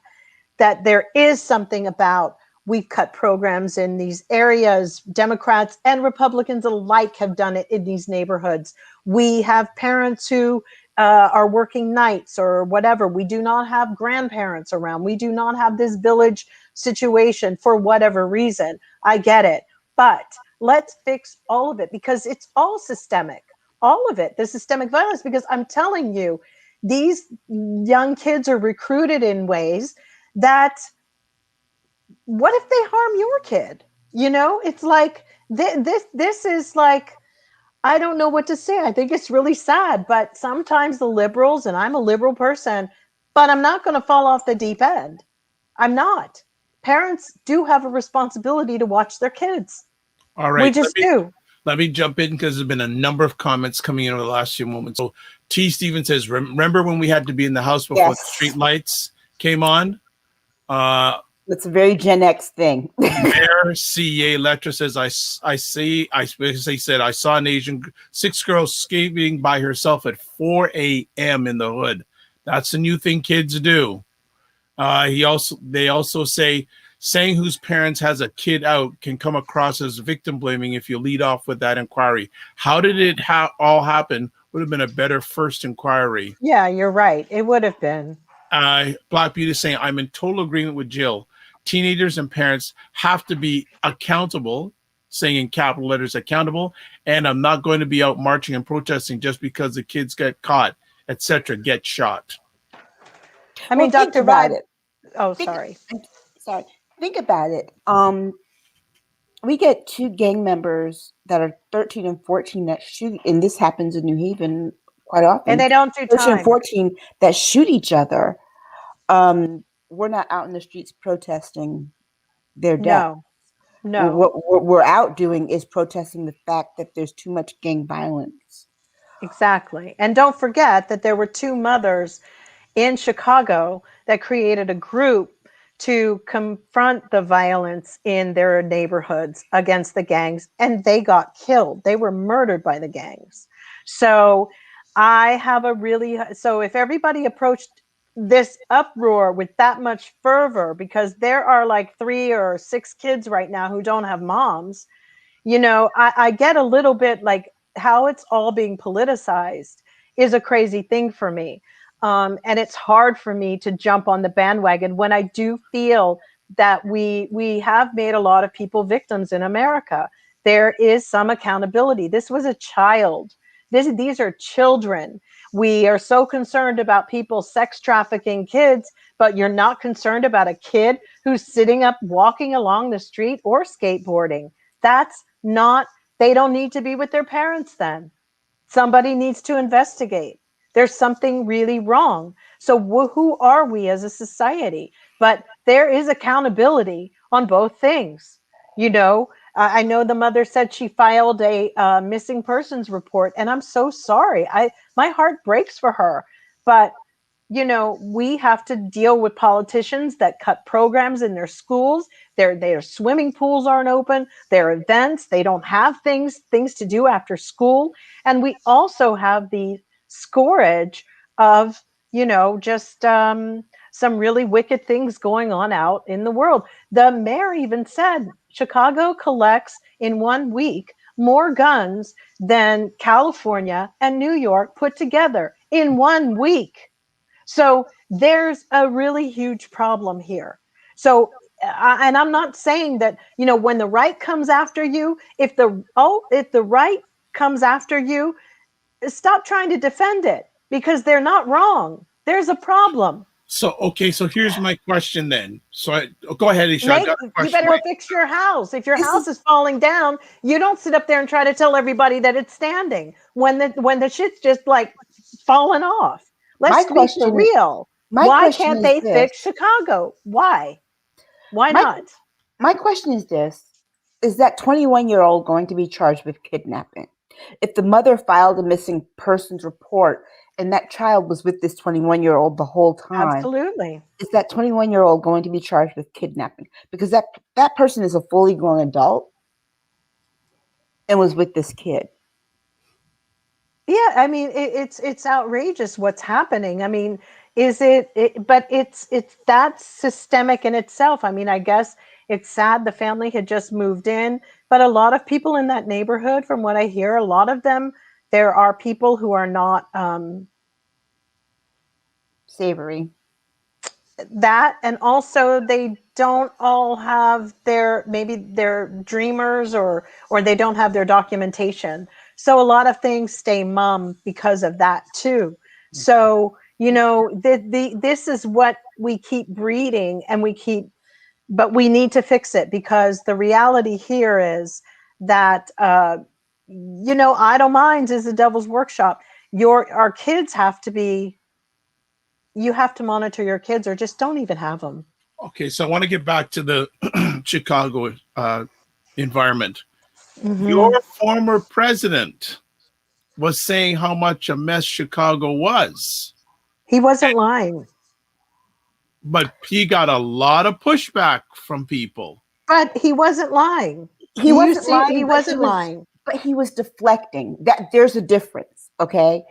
that there is something about, we've cut programs in these areas. Democrats and Republicans alike have done it in these neighborhoods. We have parents who are working nights or whatever. We do not have grandparents around. We do not have this village situation for whatever reason. I get it. But let's fix all of it, because it's all systemic. All of it, the systemic violence, because I'm telling you, these young kids are recruited in ways that, what if they harm your kid? You know, it's like this is like, I don't know what to say. I think it's really sad, but sometimes the liberals, and I'm a liberal person, but I'm not going to fall off the deep end. I'm not. Parents do have a responsibility to watch their kids. All right. We just do. Let me jump in, because there's been a number of comments coming in over the last few moments. So T. Stephen says, remember when we had to be in the house before the street lights came on? It's a very Gen X thing. Mayor C.A. Electra says, I saw an Asian 6 girls skating by herself at 4 a.m. in the hood. That's the new thing kids do. They also say, saying whose parents has a kid out can come across as victim blaming if you lead off with that inquiry. How did it all happen? Would have been a better first inquiry. Yeah, you're right. It would have been. Black Beauty saying, I'm in total agreement with Jill. Teenagers and parents have to be accountable, saying in capital letters, accountable, and I'm not going to be out marching and protesting just because the kids get caught, etc., get shot. I mean, Dr. Vibe. Sorry. Think about it. We get 2 gang members that are 13 and 14 that shoot, and this happens in New Haven quite often. And they don't do 13 time. and 14 that shoot each other. We're not out in the streets protesting their death. No. What we're out doing is protesting the fact that there's too much gang violence. Exactly. And don't forget that there were 2 mothers in Chicago that created a group to confront the violence in their neighborhoods against the gangs, and they got killed. They were murdered by the gangs. So if everybody approached this uproar with that much fervor, because there are like 3 or 6 kids right now who don't have moms, you know, I get a little bit like how it's all being politicized is a crazy thing for me. And it's hard for me to jump on the bandwagon when I do feel that we have made a lot of people victims in America. There is some accountability. This was a child. These are children. We are so concerned about people sex trafficking kids, but you're not concerned about a kid who's sitting up, walking along the street or skateboarding. That's not, they don't need to be with their parents then. Somebody needs to investigate. There's something really wrong. So who are we as a society? But there is accountability on both things. You know, I know the mother said she filed a missing persons report, and I'm so sorry. My heart breaks for her. But you know, we have to deal with politicians that cut programs in their schools. Their swimming pools aren't open. Their events, they don't have things to do after school. And we also have the scourge of, you know, just some really wicked things going on out in the world. The mayor even said Chicago collects in 1 week more guns than California and New York put together in 1 week. So there's a really huge problem here. So, and I'm not saying that, you know, when the right comes after you, if the right comes after you, stop trying to defend it because they're not wrong. There's a problem. So, okay, so here's my question then. Go ahead, Isha. You better fix your house. If your house is falling down, you don't sit up there and try to tell everybody that it's standing when the shit's just like falling off. Let's be real. Why can't they fix Chicago? Why? Why not? My question is this. Is that 21-year-old going to be charged with kidnapping? If the mother filed a missing persons report and that child was with this 21-year-old the whole time. Absolutely. Is that 21-year-old going to be charged with kidnapping? Because that person is a fully grown adult and was with this kid. Yeah, I mean, it's outrageous what's happening. I mean, but it's that's systemic in itself. I mean, I guess it's sad the family had just moved in, but a lot of people in that neighborhood, from what I hear, a lot of them, there are people who are not savory. That, and also they don't all have maybe they're dreamers or they don't have their documentation. So a lot of things stay mum because of that too. So, you know, this is what we keep breeding and but we need to fix it because the reality here is that, you know, idle minds is the devil's workshop. Our kids have to be, you have to monitor your kids or just don't even have them. Okay, so I want to get back to the Chicago environment. Mm-hmm. Your former president was saying how much a mess Chicago was. He wasn't lying. But he got a lot of pushback from people. But he wasn't lying. He wasn't lying. He wasn't lying. But he was deflecting. There's a difference, okay?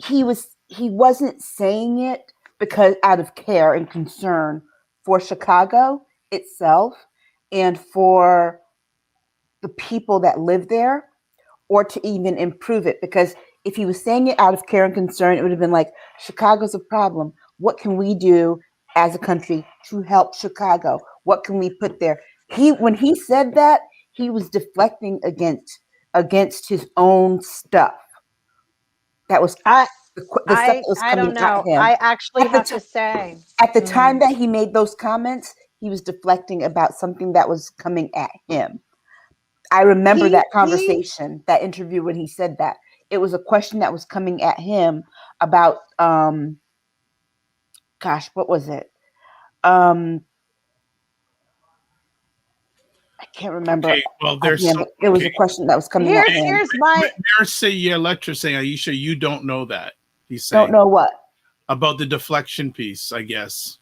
He wasn't saying it because out of care and concern for Chicago itself and for the people that live there, or to even improve it. Because if he was saying it out of care and concern, it would have been like, Chicago's a problem. What can we do as a country to help Chicago? What can we put there? When he said that, he was deflecting against his own stuff. That was I don't know. I actually have to say, at the time that he made those comments, he was deflecting about something that was coming at him. I remember that conversation, that interview when he said that. It was a question that was coming at him about, what was it? I can't remember. Okay, well, it was a question that was coming at him. Here's my... Electra saying, Aisha, you don't know that. He's saying. Don't know what? About the deflection piece, I guess.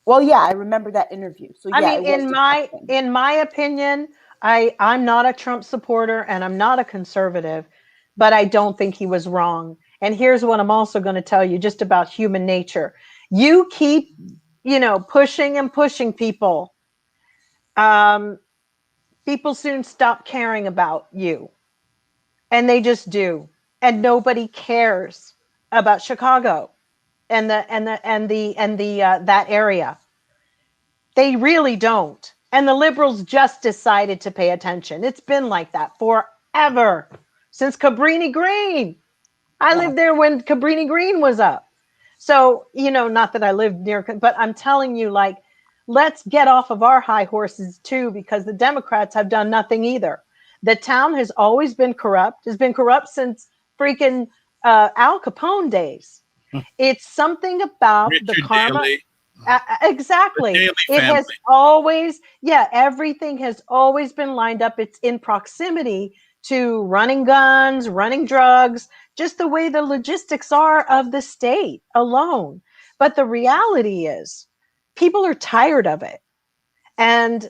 Well, yeah, I remember that interview. So yeah, I mean, in my opinion, I'm not a Trump supporter and I'm not a conservative, but I don't think he was wrong. And here's what I'm also going to tell you just about human nature. You keep, pushing and pushing people. People soon stop caring about you. And they just do. And nobody cares about Chicago and that area. They really don't. And the liberals just decided to pay attention. It's been like that forever, since Cabrini Green. I lived there when Cabrini Green was up. So, not that I lived near, but I'm telling you, like, let's get off of our high horses too, because the Democrats have done nothing either. The town has always been corrupt, has been corrupt since freaking Al Capone days. It's something about Richard the karma. Daley. Exactly. The Daley It family. has always, everything has always been lined up. It's in proximity to running guns, running drugs, just the way the logistics are of the state alone. But the reality is, people are tired of it. And,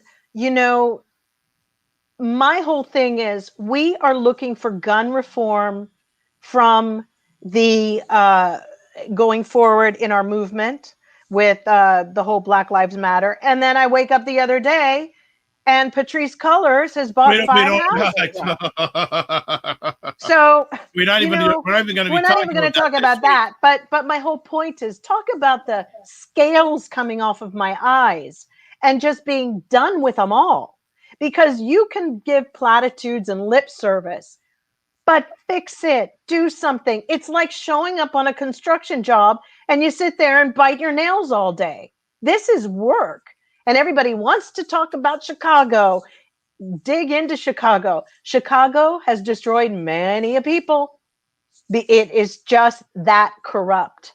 my whole thing is we are looking for gun reform from the going forward in our movement with the whole Black Lives Matter. And then I wake up the other day and Patrisse Cullors has bought five houses. So we're not even going to talk about that. But my whole point is, talk about the scales coming off of my eyes and just being done with them all. Because you can give platitudes and lip service, but fix it, do something. It's like showing up on a construction job and you sit there and bite your nails all day. This is work. And everybody wants to talk about Chicago. Dig into Chicago. Chicago has destroyed many a people. It is just that corrupt.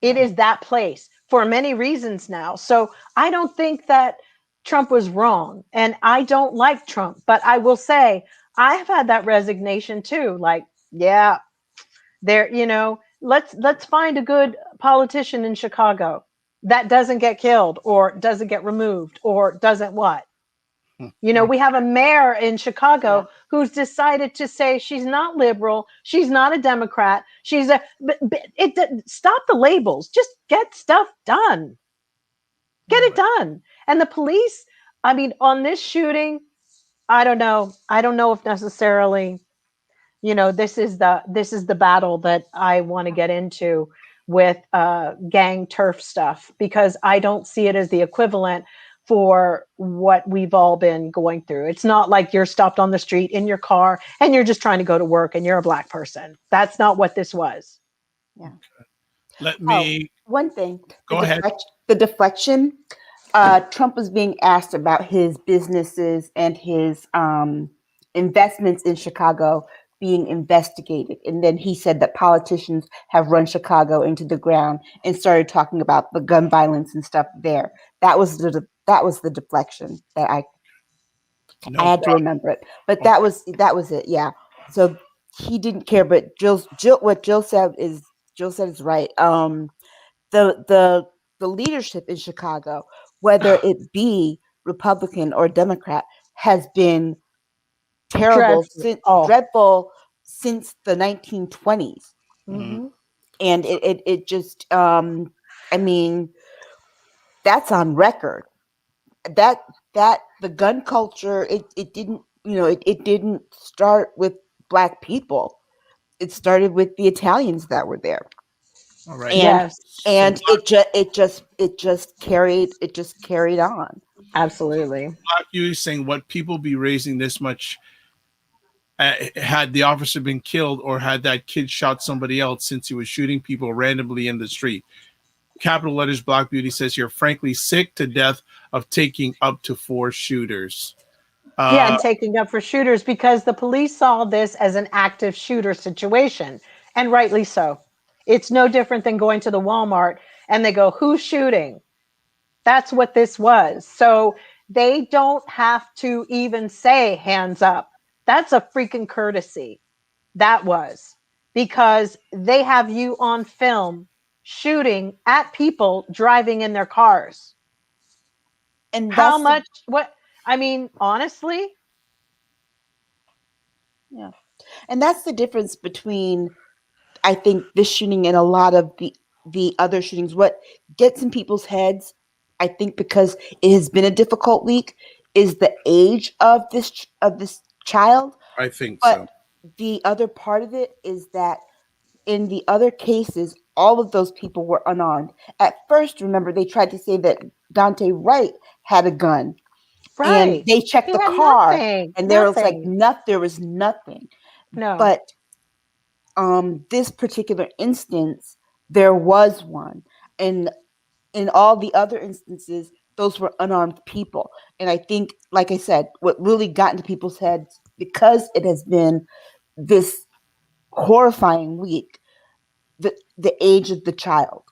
It is that place for many reasons now. So I don't think that Trump was wrong. And I don't like Trump, but I will say I've had that resignation too. Like, yeah, there, let's find a good politician in Chicago that doesn't get killed or doesn't get removed or doesn't what. We have a mayor in Chicago who's decided to say she's not liberal. She's not a Democrat. Stop the labels. Just get stuff done. Get it done. And the police, I mean, on this shooting, I don't know. I don't know if necessarily, this is the battle that I want to get into with gang turf stuff, because I don't see it as the equivalent for what we've all been going through. It's not like you're stopped on the street in your car and you're just trying to go to work and you're a Black person. That's not what this was. Yeah. Let me. One thing. Go ahead. The deflection. Trump was being asked about his businesses and his investments in Chicago being investigated. And then he said that politicians have run Chicago into the ground and started talking about the gun violence and stuff there. That was the deflection that I had to remember it. But that was it. Yeah. So he didn't care. But what Jill said is right. The leadership in Chicago, whether it be Republican or Democrat, has been dreadful since the 1920s. Mm-hmm. And it just I mean, that's on record. That the gun culture, it didn't it didn't start with Black people. It started with the Italians that were there. All right. And it just carried on. Absolutely. Black Beauty saying, what people be raising this much had the officer been killed or had that kid shot somebody else, since he was shooting people randomly in the street. Capital letters, Black Beauty says, you're frankly sick to death of taking up to 4 shooters. And taking up for shooters, because the police saw this as an active shooter situation, and rightly so. It's no different than going to the Walmart and they go, who's shooting? That's what this was. So they don't have to even say hands up. That's a freaking courtesy. That was, because they have you on film shooting at people driving in their cars. And honestly. Yeah. And that's the difference between, I think, this shooting and a lot of the other shootings. What gets in people's heads, I think, because it has been a difficult week, is the age of this child. I think but the other part of it is that in the other cases, all of those people were unarmed. At first, remember, they tried to say that Daunte Wright had a gun. And Right. they checked He the had car, nothing. and there was like Nothing. there was nothing. No. But this particular instance, there was one. And in all the other instances, those were unarmed people. And I think, like I said, what really got into people's heads, because it has been this horrifying week, the age of the child.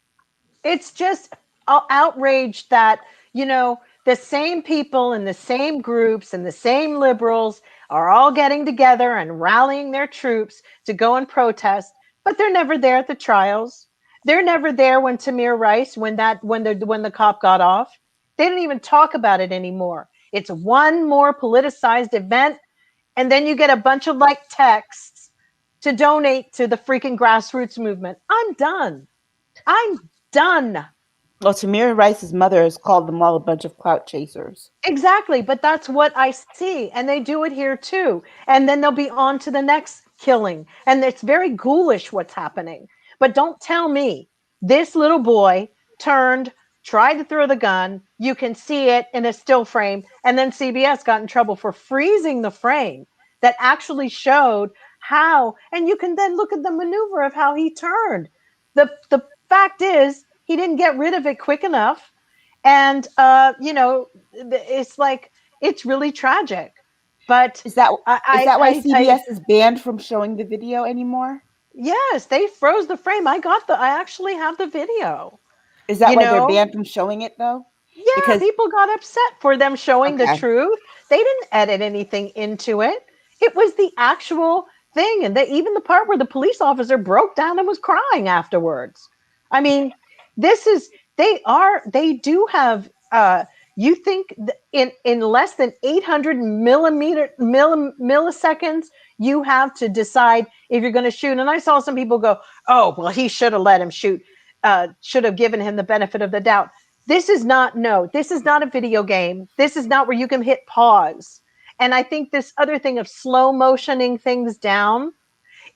It's just outraged that, you know, the same people and the same groups and the same liberals are all getting together and rallying their troops to go and protest, but they're never there at the trials. They're never there when Tamir Rice, when the cop got off. They don't even talk about it anymore. It's one more politicized event, and then you get a bunch of like texts to donate to the freaking grassroots movement. I'm done. I'm done. Well, Tamir Rice's mother has called them all a bunch of clout chasers. Exactly, but that's what I see, and they do it here too. And then they'll be on to the next killing, and it's very ghoulish what's happening. But don't tell me this little boy turned, tried to throw the gun. You can see it in a still frame, and then CBS got in trouble for freezing the frame that actually showed how. And you can then look at the maneuver of how he turned. The fact is, he didn't get rid of it quick enough. And you know, it's like, it's really tragic. But Is that why CBS I is banned from showing the video anymore? yes, they froze the frame. I actually have the video. Is that You why they're know, banned from showing it though? yeah, Because people got upset for them showing the okay, truth. They didn't edit anything into it. It was the actual thing, and even the part where the police officer broke down and was crying afterwards. I mean, this is they do have you think in less than 800 milliseconds you have to decide if you're going to shoot. And I saw some people go, oh well, he should have let him shoot, should have given him the benefit of the doubt. This is not a video game. This is not where you can hit pause. And I think this other thing of slow motioning things down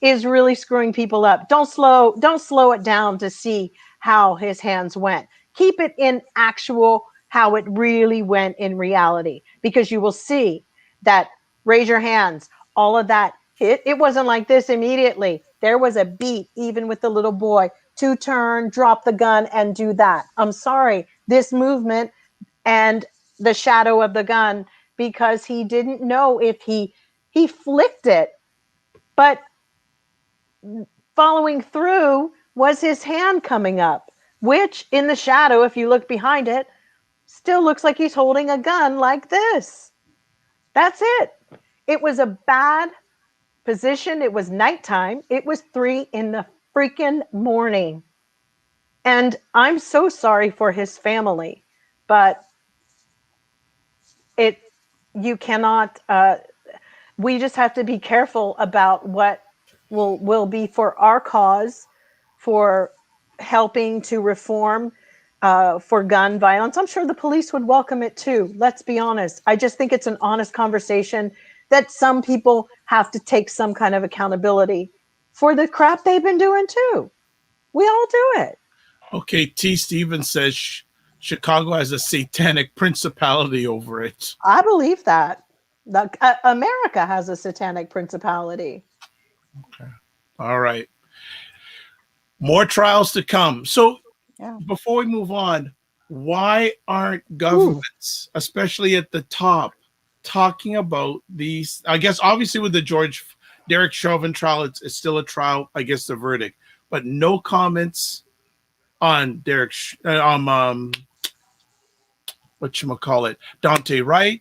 is really screwing people up. Don't slow it down to see how his hands went. Keep it in actual how it really went in reality, because you will see that raise your hands, all of that. It wasn't like this immediately. There was a beat, even with the little boy, to turn, drop the gun, and do that. I'm sorry, this movement and the shadow of the gun, because he didn't know if he flicked it, but following through was his hand coming up, which in the shadow, if you look behind it, still looks like he's holding a gun like this. That's it. It was a bad position. It was nighttime. It was 3 in the freaking morning. And I'm so sorry for his family, but you cannot, we just have to be careful about what will be for our cause, for helping to reform for gun violence. I'm sure the police would welcome it too. Let's be honest. I just think it's an honest conversation that some people have to take some kind of accountability for the crap they've been doing too. We all do it. Okay, T. Stevens says Chicago has a satanic principality over it. I believe that. America has a satanic principality. Okay. All right. More trials to come. So before we move on, why aren't governments, especially at the top, talking about these? I guess obviously with the Derek Chauvin trial, it's still a trial, I guess the verdict, but no comments on whatchamacallit, Daunte Wright.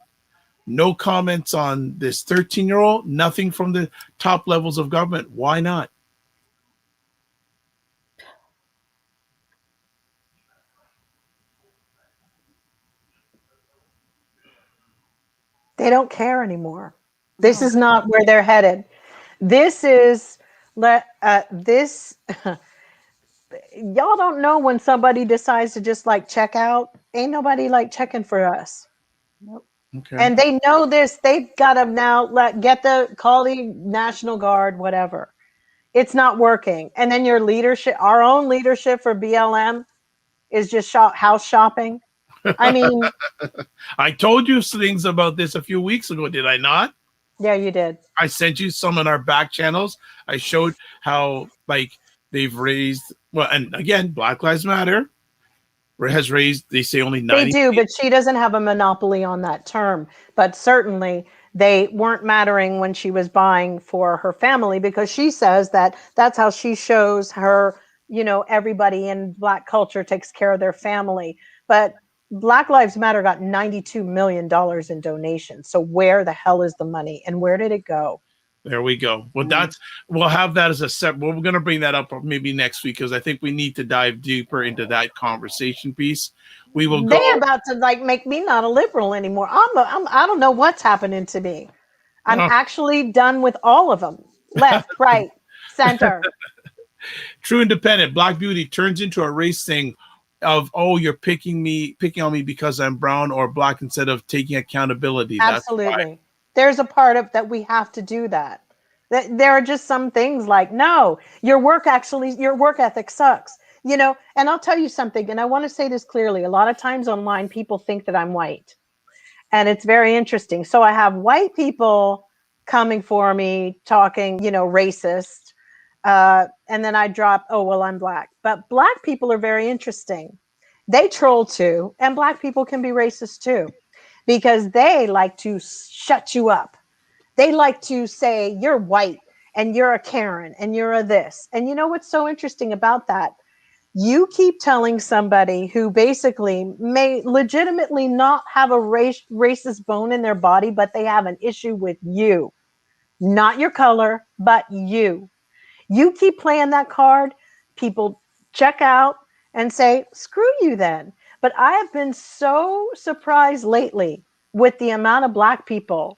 No comments on this 13-year-old. Nothing from the top levels of government. Why not? They don't care anymore. This is not where they're headed. This is this. Y'all don't know when somebody decides to just like check out. Ain't nobody like checking for us. Nope. Okay. And they know this. They've got to now call the National Guard, whatever. It's not working. And then your leadership, our own leadership for BLM, is just house shopping. I mean, I told you things about this a few weeks ago, did I not? yeah, you did. I sent you some in our back channels. I showed how like they've raised well, and again, Black Lives Matter has raised. They say only 90. They do, but she doesn't have a monopoly on that term. But certainly, they weren't mattering when she was buying for her family, because she says that that's how she shows her. Everybody in Black culture takes care of their family, but Black Lives Matter got $92 million in donations. So where the hell is the money, and where did it go? There we go. Well, we'll have that as a set. We're going to bring that up maybe next week, because I think we need to dive deeper into that conversation piece. We will go. They're about to make me not a liberal anymore. I don't know what's happening to me. I'm actually done with all of them. Left, right, center. True Independent, Black Beauty turns into a race thing of, oh, you're picking on me because I'm brown or Black, instead of taking accountability. Absolutely. There's a part of that we have to do that. There are just some things like, no, your work ethic sucks. And I'll tell you something, and I want to say this clearly. A lot of times online, people think that I'm white. And it's very interesting. So I have white people coming for me, talking, racist. And then I drop, oh, well, I'm Black. But Black people are very interesting. They troll too. And Black people can be racist too, because they like to shut you up. They like to say you're white and you're a Karen and you're a this. And you know what's so interesting about that? You keep telling somebody who basically may legitimately not have a racist bone in their body, but they have an issue with you, not your color, but you. You keep playing that card, people check out and say, screw you then. But I have been so surprised lately with the amount of Black people,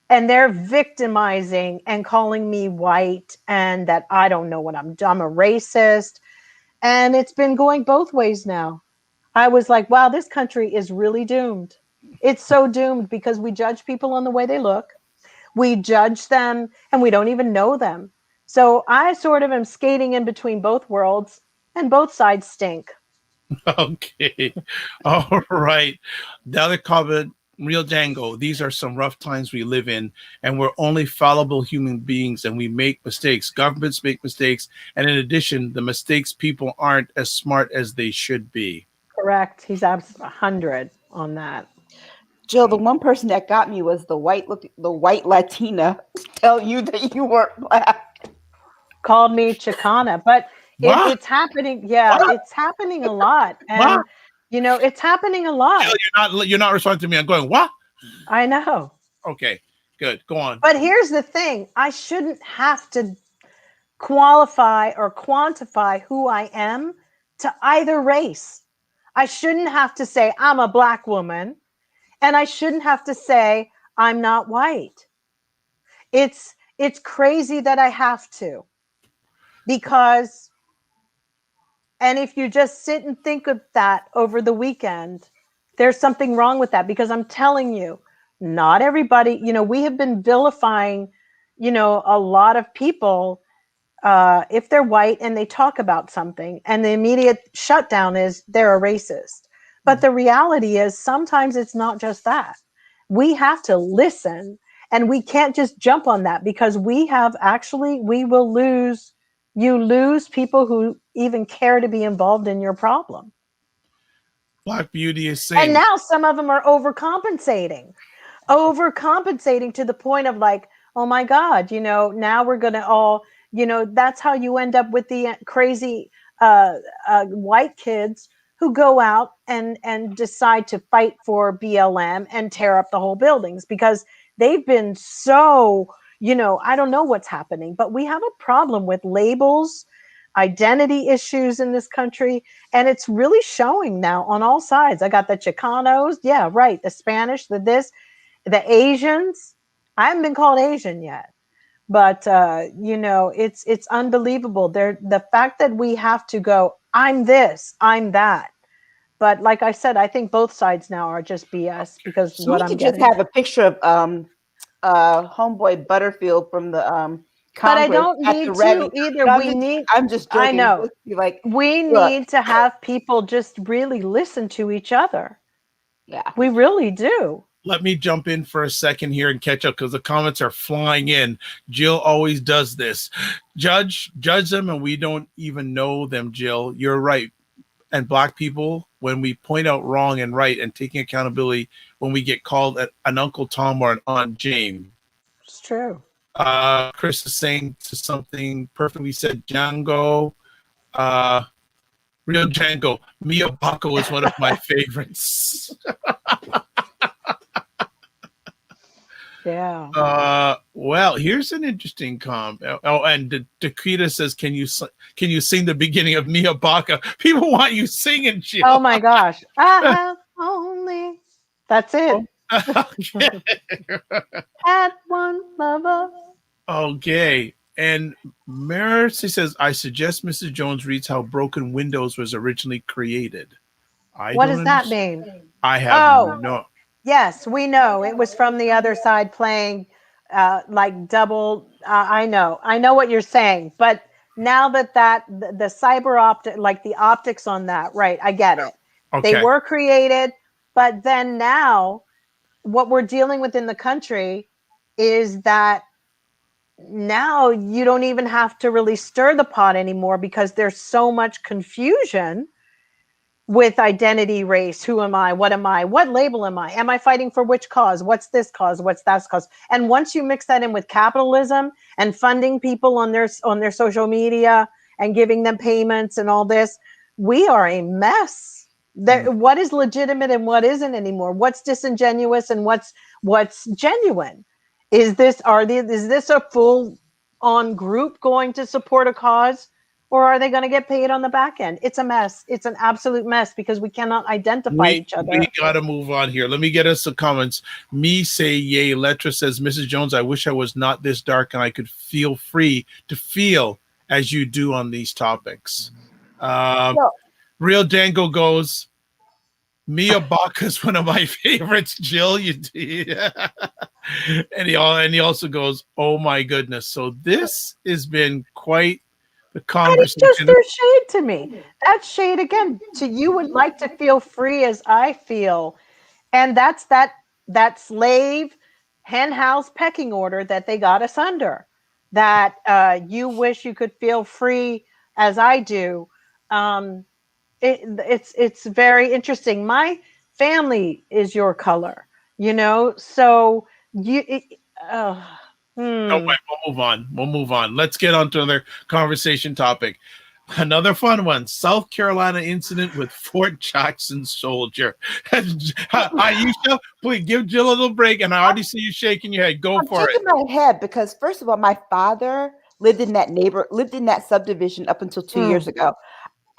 and they're victimizing and calling me white and that I don't know what I'm a racist. And it's been going both ways now. I was like, wow, this country is really doomed. It's so doomed because we judge people on the way they look. We judge them and we don't even know them. So I sort of am skating in between both worlds, and both sides stink. Okay. All right. The other comment, Real Django, these are some rough times we live in, and we're only fallible human beings, and we make mistakes. Governments make mistakes. And in addition, the mistakes people aren't as smart as they should be. Correct. He's 100 on that. Jill, the one person that got me was the white Latina tell you that you weren't Black. Called me Chicana, but it's happening. Yeah, it's happening a lot. And, it's happening a lot. You're not responding to me. I'm going, what? I know. Okay, good. Go on. But here's the thing. I shouldn't have to qualify or quantify who I am to either race. I shouldn't have to say I'm a Black woman, and I shouldn't have to say I'm not white. It's crazy that I have to. Because, and if you just sit and think of that over the weekend, there's something wrong with that, because I'm telling you, not everybody, we have been vilifying, a lot of people, if they're white and they talk about something, and the immediate shutdown is they're a racist. But the reality is sometimes it's not just that. We have to listen, and we can't just jump on that, because we will lose. You lose people who even care to be involved in your problem. Black Beauty is saying. And now some of them are overcompensating to the point of like, oh my God, now we're going to all, that's how you end up with the crazy white kids who go out and decide to fight for BLM and tear up the whole buildings, because they've been so... I don't know what's happening, but we have a problem with labels, identity issues in this country, and it's really showing now on all sides. I got the Chicanos, yeah, right, the Spanish, the Asians. I haven't been called Asian yet, but it's unbelievable. The fact that we have to go, I'm this, I'm that. But like I said, I think both sides now are just BS, because so we could just have a picture of homeboy Butterfield from the but I don't need to either. I'm just joking. I know. We need to have people just really listen to each other. Yeah. We really do. Let me jump in for a second here and catch up because the comments are flying in. Jill always does this. Judge them, and we don't even know them, Jill. You're right. And Black people, when we point out wrong and right and taking accountability, when we get called an Uncle Tom or an Aunt Jane. It's true. Chris is saying to something perfectly said, Django. Real Django. Mia Baco is one of my favorites. Yeah. Well, here's an interesting comment. Oh, and Dakita says, "Can you sing the beginning of Mia Baca?" People want you singing, Jill. Oh my gosh. I have only. That's it. Had one lover. Okay. And Mercy says, "I suggest Mrs. Jones reads how Broken Windows was originally created." What does that mean? I have no. Yes, we know. It was from the other side playing like double. I know what you're saying. But now that the cyber optic, like the optics on that, right? I get it. Okay. They were created, but then now what we're dealing with in the country is that now you don't even have to really stir the pot anymore because there's so much confusion with identity, race. Who am I? What am I? What label am I? Am I fighting for which cause? What's this cause? What's that cause? And once you mix that in with capitalism and funding people on their social media and giving them payments and all this, we are a mess. What is legitimate and what isn't anymore? What's disingenuous and what's genuine? Is this a full on group going to support a cause? Or are they going to get paid on the back end? It's a mess. It's an absolute mess because we cannot identify each other. We got to move on here. Let me get us some comments. Me say yay. Letra says, Mrs. Jones, I wish I was not this dark and I could feel free to feel as you do on these topics. Real Django goes, Mia Baca is one of my favorites, Jill. And he also goes, oh my goodness. So this has been quite the conversation. That is just their shade to me. That's shade again. To you would like to feel free as I feel. And that's that slave hen house pecking order that they got us under. That you wish you could feel free as I do. It's very interesting. My family is your color, so No, wait, we'll move on. Let's get on to another conversation topic. Another fun one. South Carolina incident with Fort Jackson soldier. Aisha, please give Jill a little break. And I already see you shaking your head. Go for it. I'm shaking my head because, first of all, my father lived in that subdivision up until 2 years ago.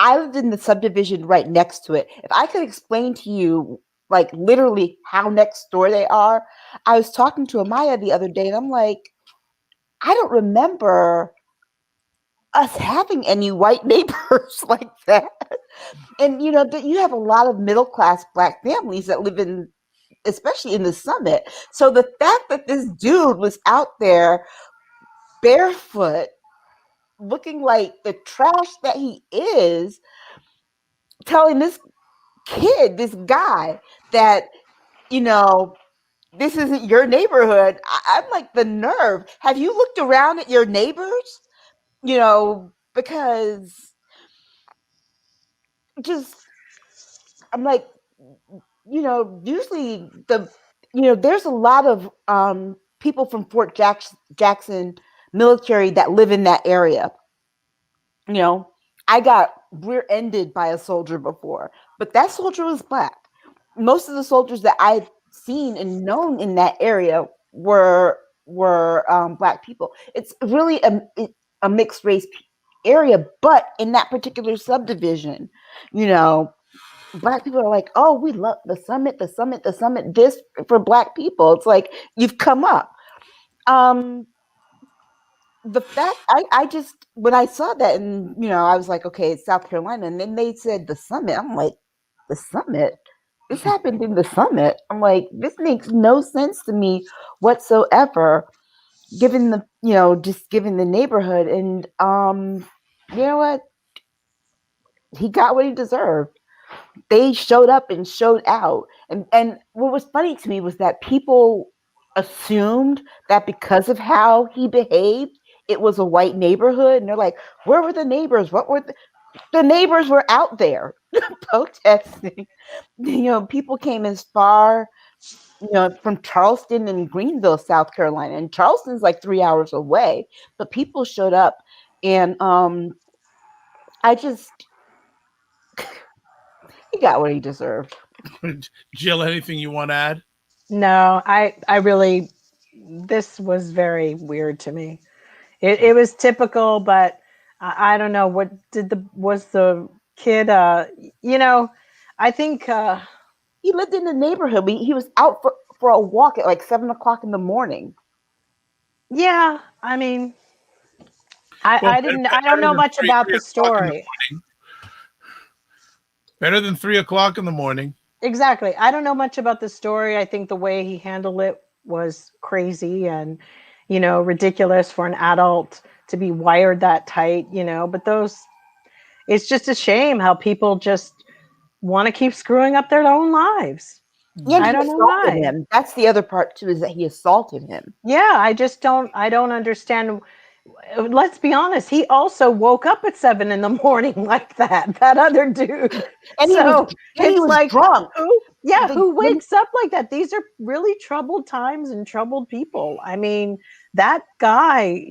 I lived in the subdivision right next to it. If I could explain to you, like literally how next door they are, I was talking to Amaya the other day, and I'm like, I don't remember us having any white neighbors like that. And you have a lot of middle class Black families that live in, especially in the Summit. So the fact that this dude was out there barefoot, looking like the trash that he is, telling this guy that, this isn't your neighborhood. I'm like, the nerve. Have you looked around at your neighbors? Because I'm like, usually there's a lot of people from Fort Jackson military that live in that area. I got rear-ended by a soldier before, but that soldier was Black. Most of the soldiers that I've seen and known in that area were Black people. It's really a mixed race area, but in that particular subdivision, Black people are like, oh, we love the Summit, this for Black people. It's like, you've come up. The fact I just, when I saw that, and I was like, okay, it's South Carolina, and then they said the Summit. I'm like, the Summit? This happened in the Summit. I'm like, this makes no sense to me whatsoever, given the neighborhood. And you know what? He got what he deserved. they showed up and showed out. And what was funny to me was that people assumed that because of how he behaved, it was a white neighborhood. And they're like, where were the neighbors? What were the neighbors were out there protesting. People came as far, from Charleston and Greenville, South Carolina. And Charleston's like 3 hours away, but people showed up. And I just, he got what he deserved. Jill, anything you want to add? No, I really, this was very weird to me. It was typical, but I don't know was the kid, I think, he lived in the neighborhood. He was out for a walk at like 7:00 in the morning. Yeah, I mean, I don't know much about the story. Better than 3:00 in the morning. Exactly. I don't know much about the story. I think the way he handled it was crazy and, ridiculous for an adult to be wired that tight, but it's just a shame how people just want to keep screwing up their own lives. Yeah, I don't know why. Him. That's the other part too, is that he assaulted him. Yeah, I don't understand. Let's be honest. He also woke up at 7 a.m. like that other dude. And he was like drunk. Who wakes up like that? These are really troubled times and troubled people. I mean, that guy,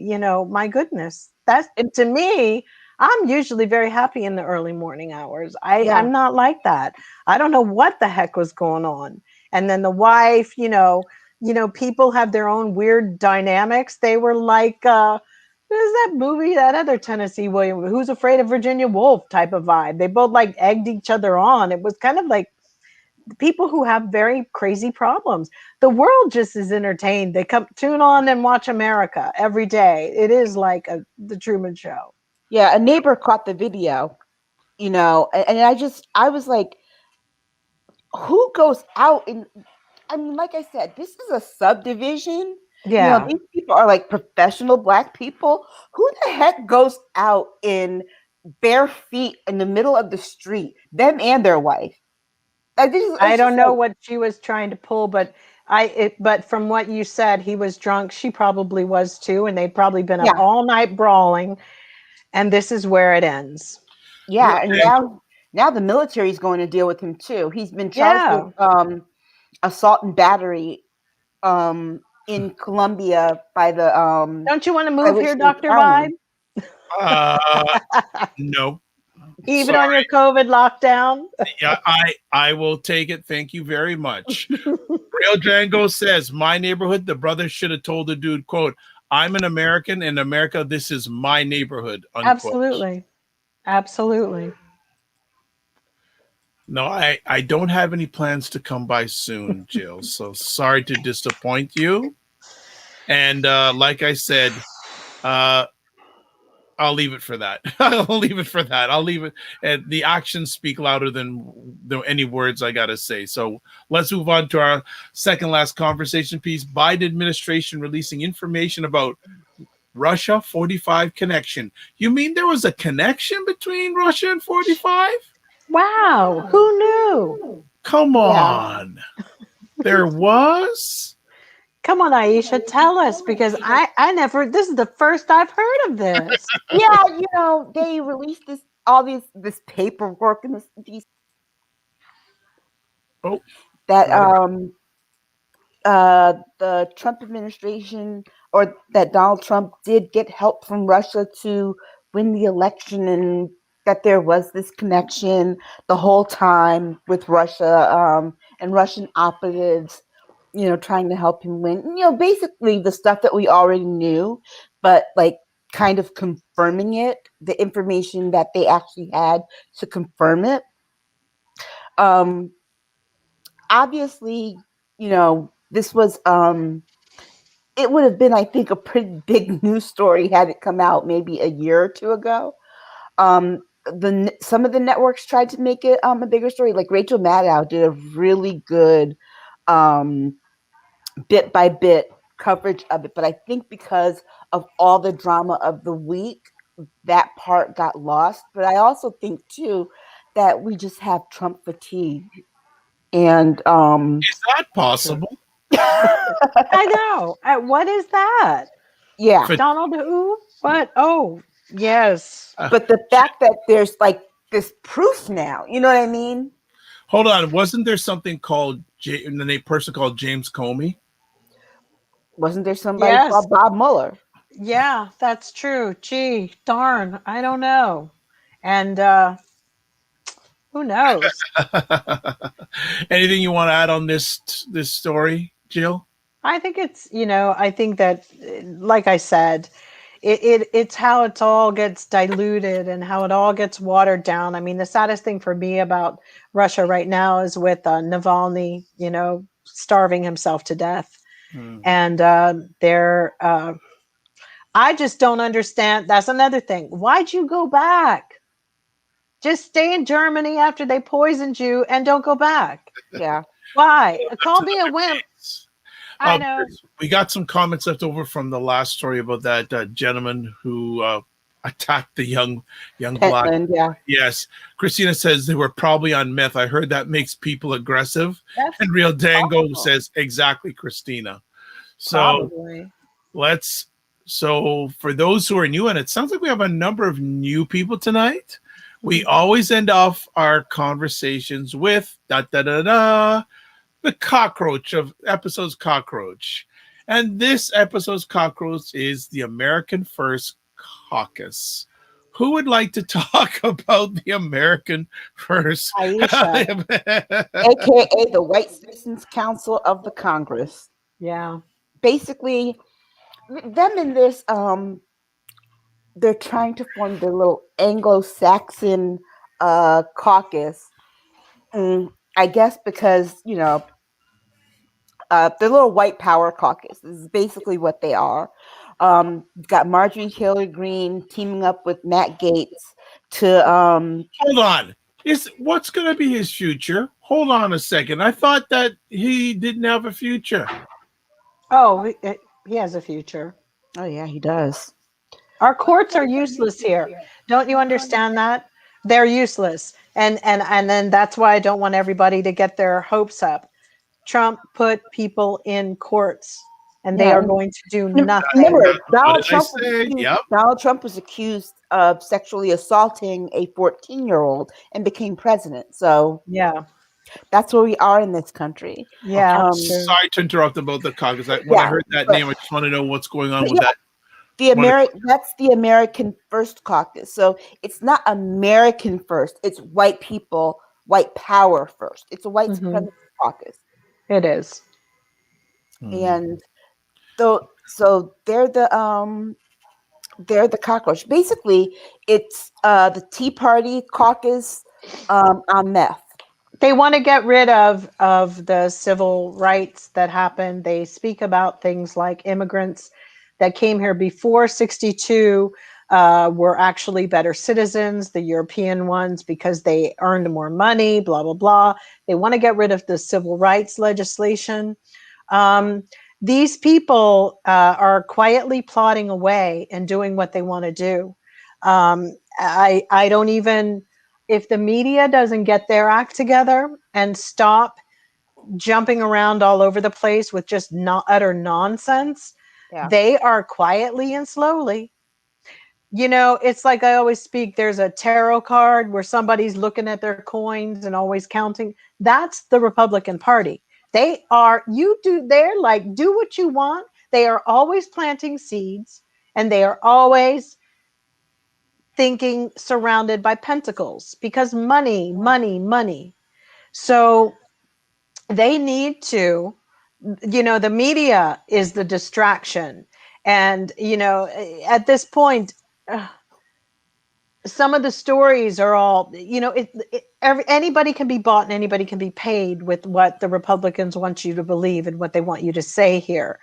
my goodness, to me, I'm usually very happy in the early morning hours. I'm not like that. I don't know what the heck was going on. And then the wife, people have their own weird dynamics. They were like, what is that movie? That other Tennessee William, Who's Afraid of Virginia Woolf type of vibe. They both like egged each other on. It was kind of like people who have very crazy problems. The world just is entertained. They tune on and watch America every day. It is like the Truman Show. Yeah, a neighbor caught the video, and I was like, who goes out? And I mean, like I said, this is a subdivision. Yeah. These people are like professional Black people. Who the heck goes out in bare feet in the middle of the street? Them and their wife. I don't know what she was trying to pull, but but from what you said, he was drunk. She probably was too, and they'd probably been up all night brawling. And this is where it ends. Yeah, and now the military is going to deal with him too. He's been charged with assault and battery in Colombia by the Don't you want to move here, Dr. Vibe? No. Even on your COVID lockdown? Yeah, I will take it. Thank you very much. Real Django says, my neighborhood, the brother should have told the dude, quote, I'm an American. In America, this is my neighborhood. Unquote. Absolutely. No, I don't have any plans to come by soon, Jill. So sorry to disappoint you. And like I said, I'll leave it for that. I'll leave it. And the actions speak louder than any words I got to say. So let's move on to our second last conversation piece. Biden administration releasing information about Russia 45 connection. You mean there was a connection between Russia and 45? Wow. Who knew? Come on. There was? Come on, Aisha, tell us, because I never, this is the first I've heard of this. Yeah, they released this paperwork and the Trump administration, or that Donald Trump did get help from Russia to win the election, and that there was this connection the whole time with Russia and Russian operatives, trying to help him win. Basically the stuff that we already knew, but like kind of confirming it, the information that they actually had to confirm it. Obviously, this was, it would have been, I think, a pretty big news story had it come out maybe a year or two ago. Some of the networks tried to make it a bigger story. Like Rachel Maddow did a really good bit by bit coverage of it, but I think because of all the drama of the week, that part got lost. But I also think too that we just have Trump fatigue. And Is that possible? I know. What is that? yeah. Donald who? What? Oh, yes. But the fact that there's like this proof now, you know what I mean? Hold on. Wasn't there something called a person called James Comey? Wasn't there somebody Yes. called Bob Mueller? Yeah, that's true. Gee, darn. I don't know. And who knows? Anything you want to add on this story, Jill? I think it's, I think that, like I said, it's how it all gets diluted and how it all gets watered down. I mean, the saddest thing for me about Russia right now is with Navalny, starving himself to death. And I just don't understand. That's another thing. Why'd you go back? Just stay in Germany after they poisoned you and don't go back. Yeah. Why? Call me a wimp. I know. We got some comments left over from the last story about that gentleman who attacked the young black. Yeah. Yes. Christina says they were probably on meth. I heard that makes people aggressive. That's and Real Dango awful. says exactly, Christina. So Probably. So for those who are new, and it sounds like we have a number of new people tonight, we always end off our conversations with the cockroach of episode's cockroach. And this episode's cockroach is the American First Caucus. Who would like to talk about the American First? Aisha. AKA the White Citizens Council of the Congress. Yeah. Basically, them in this, they're trying to form the little Anglo-Saxon caucus. I guess because, the little white power caucus is basically what they are. You've got Marjorie Taylor Greene teaming up with Matt Gaetz to hold on. What's going to be his future? Hold on a second. I thought that he didn't have a future. Oh, he has a future. Oh yeah, he does. Our courts are useless here. Don't you understand that? They're useless. And then that's why I don't want everybody to get their hopes up. Trump put people in courts and they are going to do nothing. Remember, Donald Trump was accused of sexually assaulting a 14-year-old and became president. So yeah, that's where we are in this country. Yeah. Sorry to interrupt about the caucus. When I heard that name, I just want to know what's going on with that. That's the American First Caucus. So it's not American first. It's white people, white power first. It's a white supremacist caucus. It is. And so they're the cockroach. Basically, it's the Tea Party caucus on meth. They want to get rid of the civil rights that happened. They speak about things like immigrants that came here before 62 were actually better citizens, the European ones, because they earned more money, blah, blah, blah. They want to get rid of the civil rights legislation. These people are quietly plodding away and doing what they want to do. I don't even, if the media doesn't get their act together and stop jumping around all over the place with just utter nonsense, they are quietly and slowly. It's like I always speak, there's a tarot card where somebody's looking at their coins and always counting. That's the Republican Party. They're like, do what you want. They are always planting seeds and they are always thinking surrounded by pentacles because money, money, money. So they need to, the media is the distraction. And, at this point, some of the stories are all, anybody can be bought and anybody can be paid with what the Republicans want you to believe and what they want you to say here.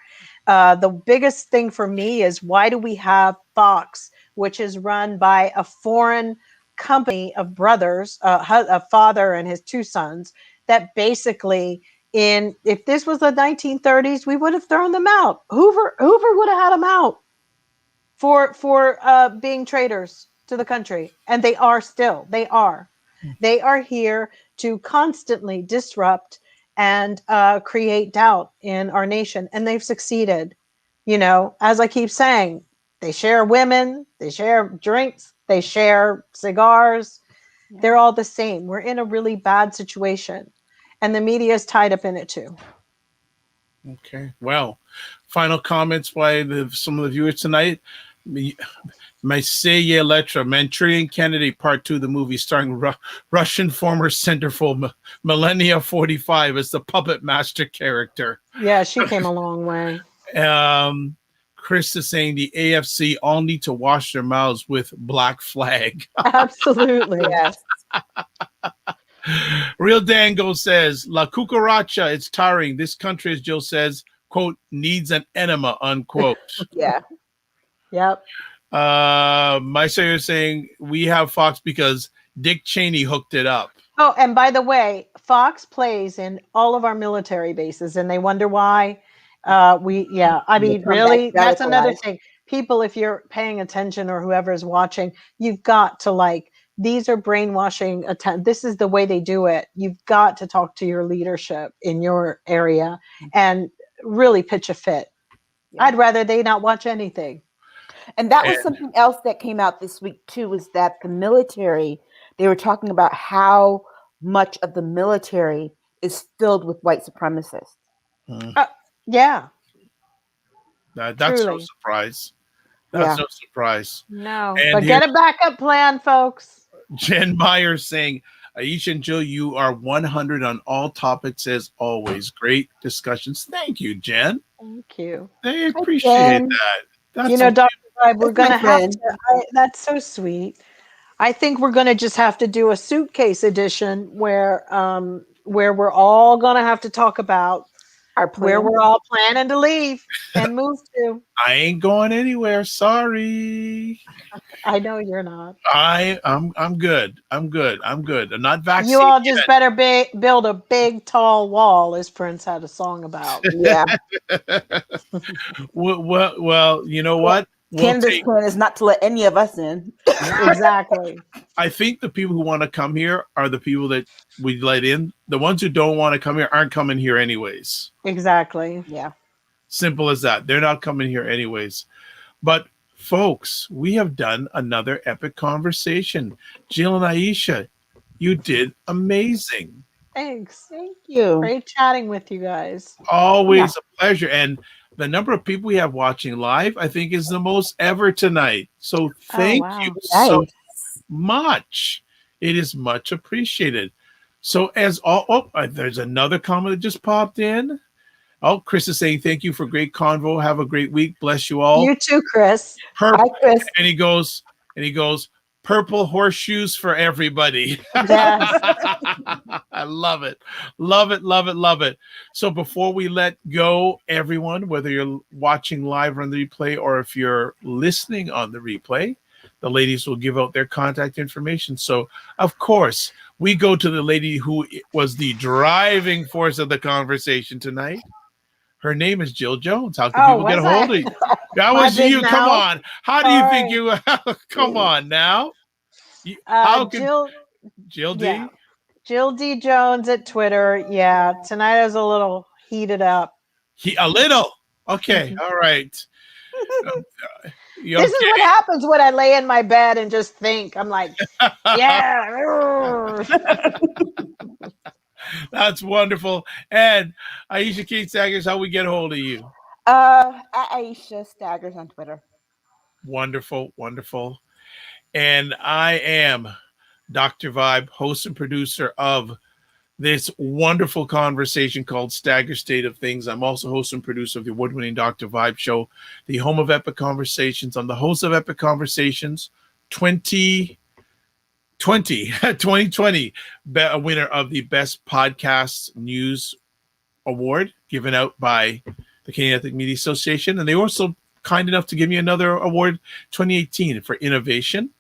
The biggest thing for me is, why do we have Fox, which is run by a foreign company of brothers, a father and his two sons, that basically, if this was the 1930s, we would have thrown them out. Hoover would have had them out for being traitors to the country, and they are still. They are. They are here to constantly disrupt and create doubt in our nation, and they've succeeded. You know, as I keep saying, they share women, they share drinks, they share cigars. Yeah. They're all the same. We're in a really bad situation, and the media is tied up in it too. Okay. Well, final comments by some of the viewers tonight. Maiseye Letra, Manchurian Candidate Part 2, the movie starring Russian former centerfold Millennia 45 as the puppet master character. Yeah, she came a long way. Chris is saying the AFC all need to wash their mouths with Black Flag. Absolutely. Yes. Real Dango says, La Cucaracha, it's tiring. This country, as Jill says, quote, needs an enema, unquote. Yeah. Yep. My sayer is saying, we have Fox because Dick Cheney hooked it up. Oh, and by the way, Fox plays in all of our military bases, and they wonder why. I mean, really, that's another thing. People, if you're paying attention or whoever is watching, you've got to these are brainwashing this is the way they do it. You've got to talk to your leadership in your area and really pitch a fit. Yeah. I'd rather they not watch anything. And that was something else that came out this week too, was that the military, they were talking about how much of the military is filled with white supremacists. Yeah. That's no surprise. That's no surprise. No, but get a backup plan, folks. Jen Meyer saying, Aisha and Jill, you are 100 on all topics as always. Great discussions. Thank you, Jen. Thank you. I appreciate that. That's Dr. Vibe, we're going to have to. That's so sweet. I think we're going to just have to do a suitcase edition where we're all going to have to talk about where we're all planning to leave and move to. I ain't going anywhere. Sorry. I know you're not. I'm good. I'm not vaccinated. You all just better build a big tall wall, as Prince had a song about. Yeah. well, you know what? Canada's plan is not to let any of us in. Exactly. I think the people who want to come here are the people that we let in. The ones who don't want to come here aren't coming here anyways. Exactly. Yeah. Simple as that. They're not coming here anyways. But folks, we have done another epic conversation. Jill and Aisha, you did amazing. Thanks. Thank you. Great chatting with you guys. Always a pleasure. And the number of people we have watching live, I think, is the most ever tonight. So thank you so much. It is much appreciated. So there's another comment that just popped in. Oh, Chris is saying, thank you for great convo. Have a great week. Bless you all. You too, Chris. Hi, Chris. And he goes, purple horseshoes for everybody. Yes. I love it. Love it, love it, love it. So before we let go, everyone, whether you're watching live on the replay or if you're listening on the replay, the ladies will give out their contact information. So, of course, we go to the lady who was the driving force of the conversation tonight. Her name is Jill Jones. How can people get a hold of you? That was you. Come on. How do you think you? Come on now. How can Jill D? Yeah. Jill D Jones at Twitter. Yeah, tonight I was a little heated up. A little. Okay. All right. This is what happens when I lay in my bed and just think. I'm like, yeah. That's wonderful. And Aisha Kate Staggers, how we get a hold of you? At Aisha Staggers on Twitter. Wonderful, wonderful. And I am Dr. Vibe, host and producer of this wonderful conversation called Stagger State of Things. I'm also host and producer of the award-winning Dr. Vibe Show, the home of Epic Conversations. I'm the host of Epic Conversations 2020, winner of the Best Podcast News Award given out by the Canadian Ethnic Media Association. And they were also kind enough to give me another award 2018 for Innovation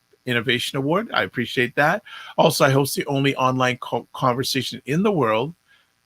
Award. I appreciate that. Also, I host the only online conversation in the world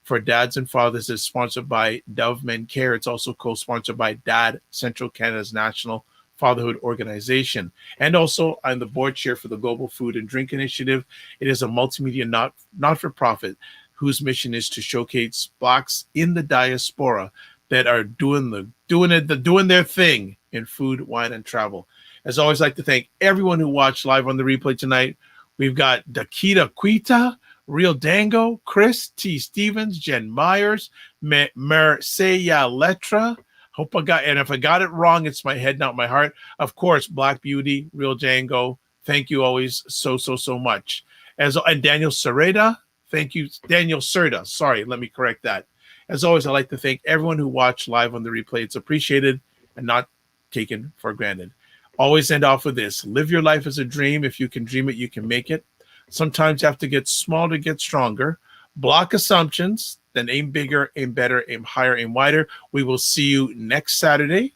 for dads and fathers. It's sponsored by Dove Men Care. It's also co-sponsored by Dad Central, Canada's national fatherhood organization. And also, I'm the board chair for the Global Food and Drink Initiative. It is a multimedia not-for-profit whose mission is to showcase Blacks in the diaspora that are doing their thing in food, wine, and travel. As always, I'd like to thank everyone who watched live on the replay tonight. We've got Dakita Quita, Real Dango, Chris T. Stevens, Jen Myers, Merceya Letra. Hope I got, and if I got it wrong, it's my head, not my heart. Of course, Black Beauty, Real Dango. Thank you always so much. And Daniel Sereda. Thank you, Daniel Serda. Sorry, let me correct that. As always, I'd like to thank everyone who watched live on the replay. It's appreciated and not taken for granted. Always end off with this. Live your life as a dream. If you can dream it, you can make it. Sometimes you have to get small to get stronger. Block assumptions, then aim bigger, aim better, aim higher, aim wider. We will see you next Saturday,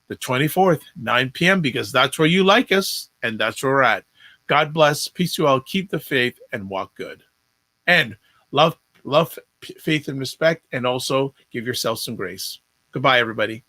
the 24th, 9 p.m., because that's where you like us, and that's where we're at. God bless. Peace to you all. Keep the faith and walk good. And love, faith, and respect, and also give yourself some grace. Goodbye, everybody.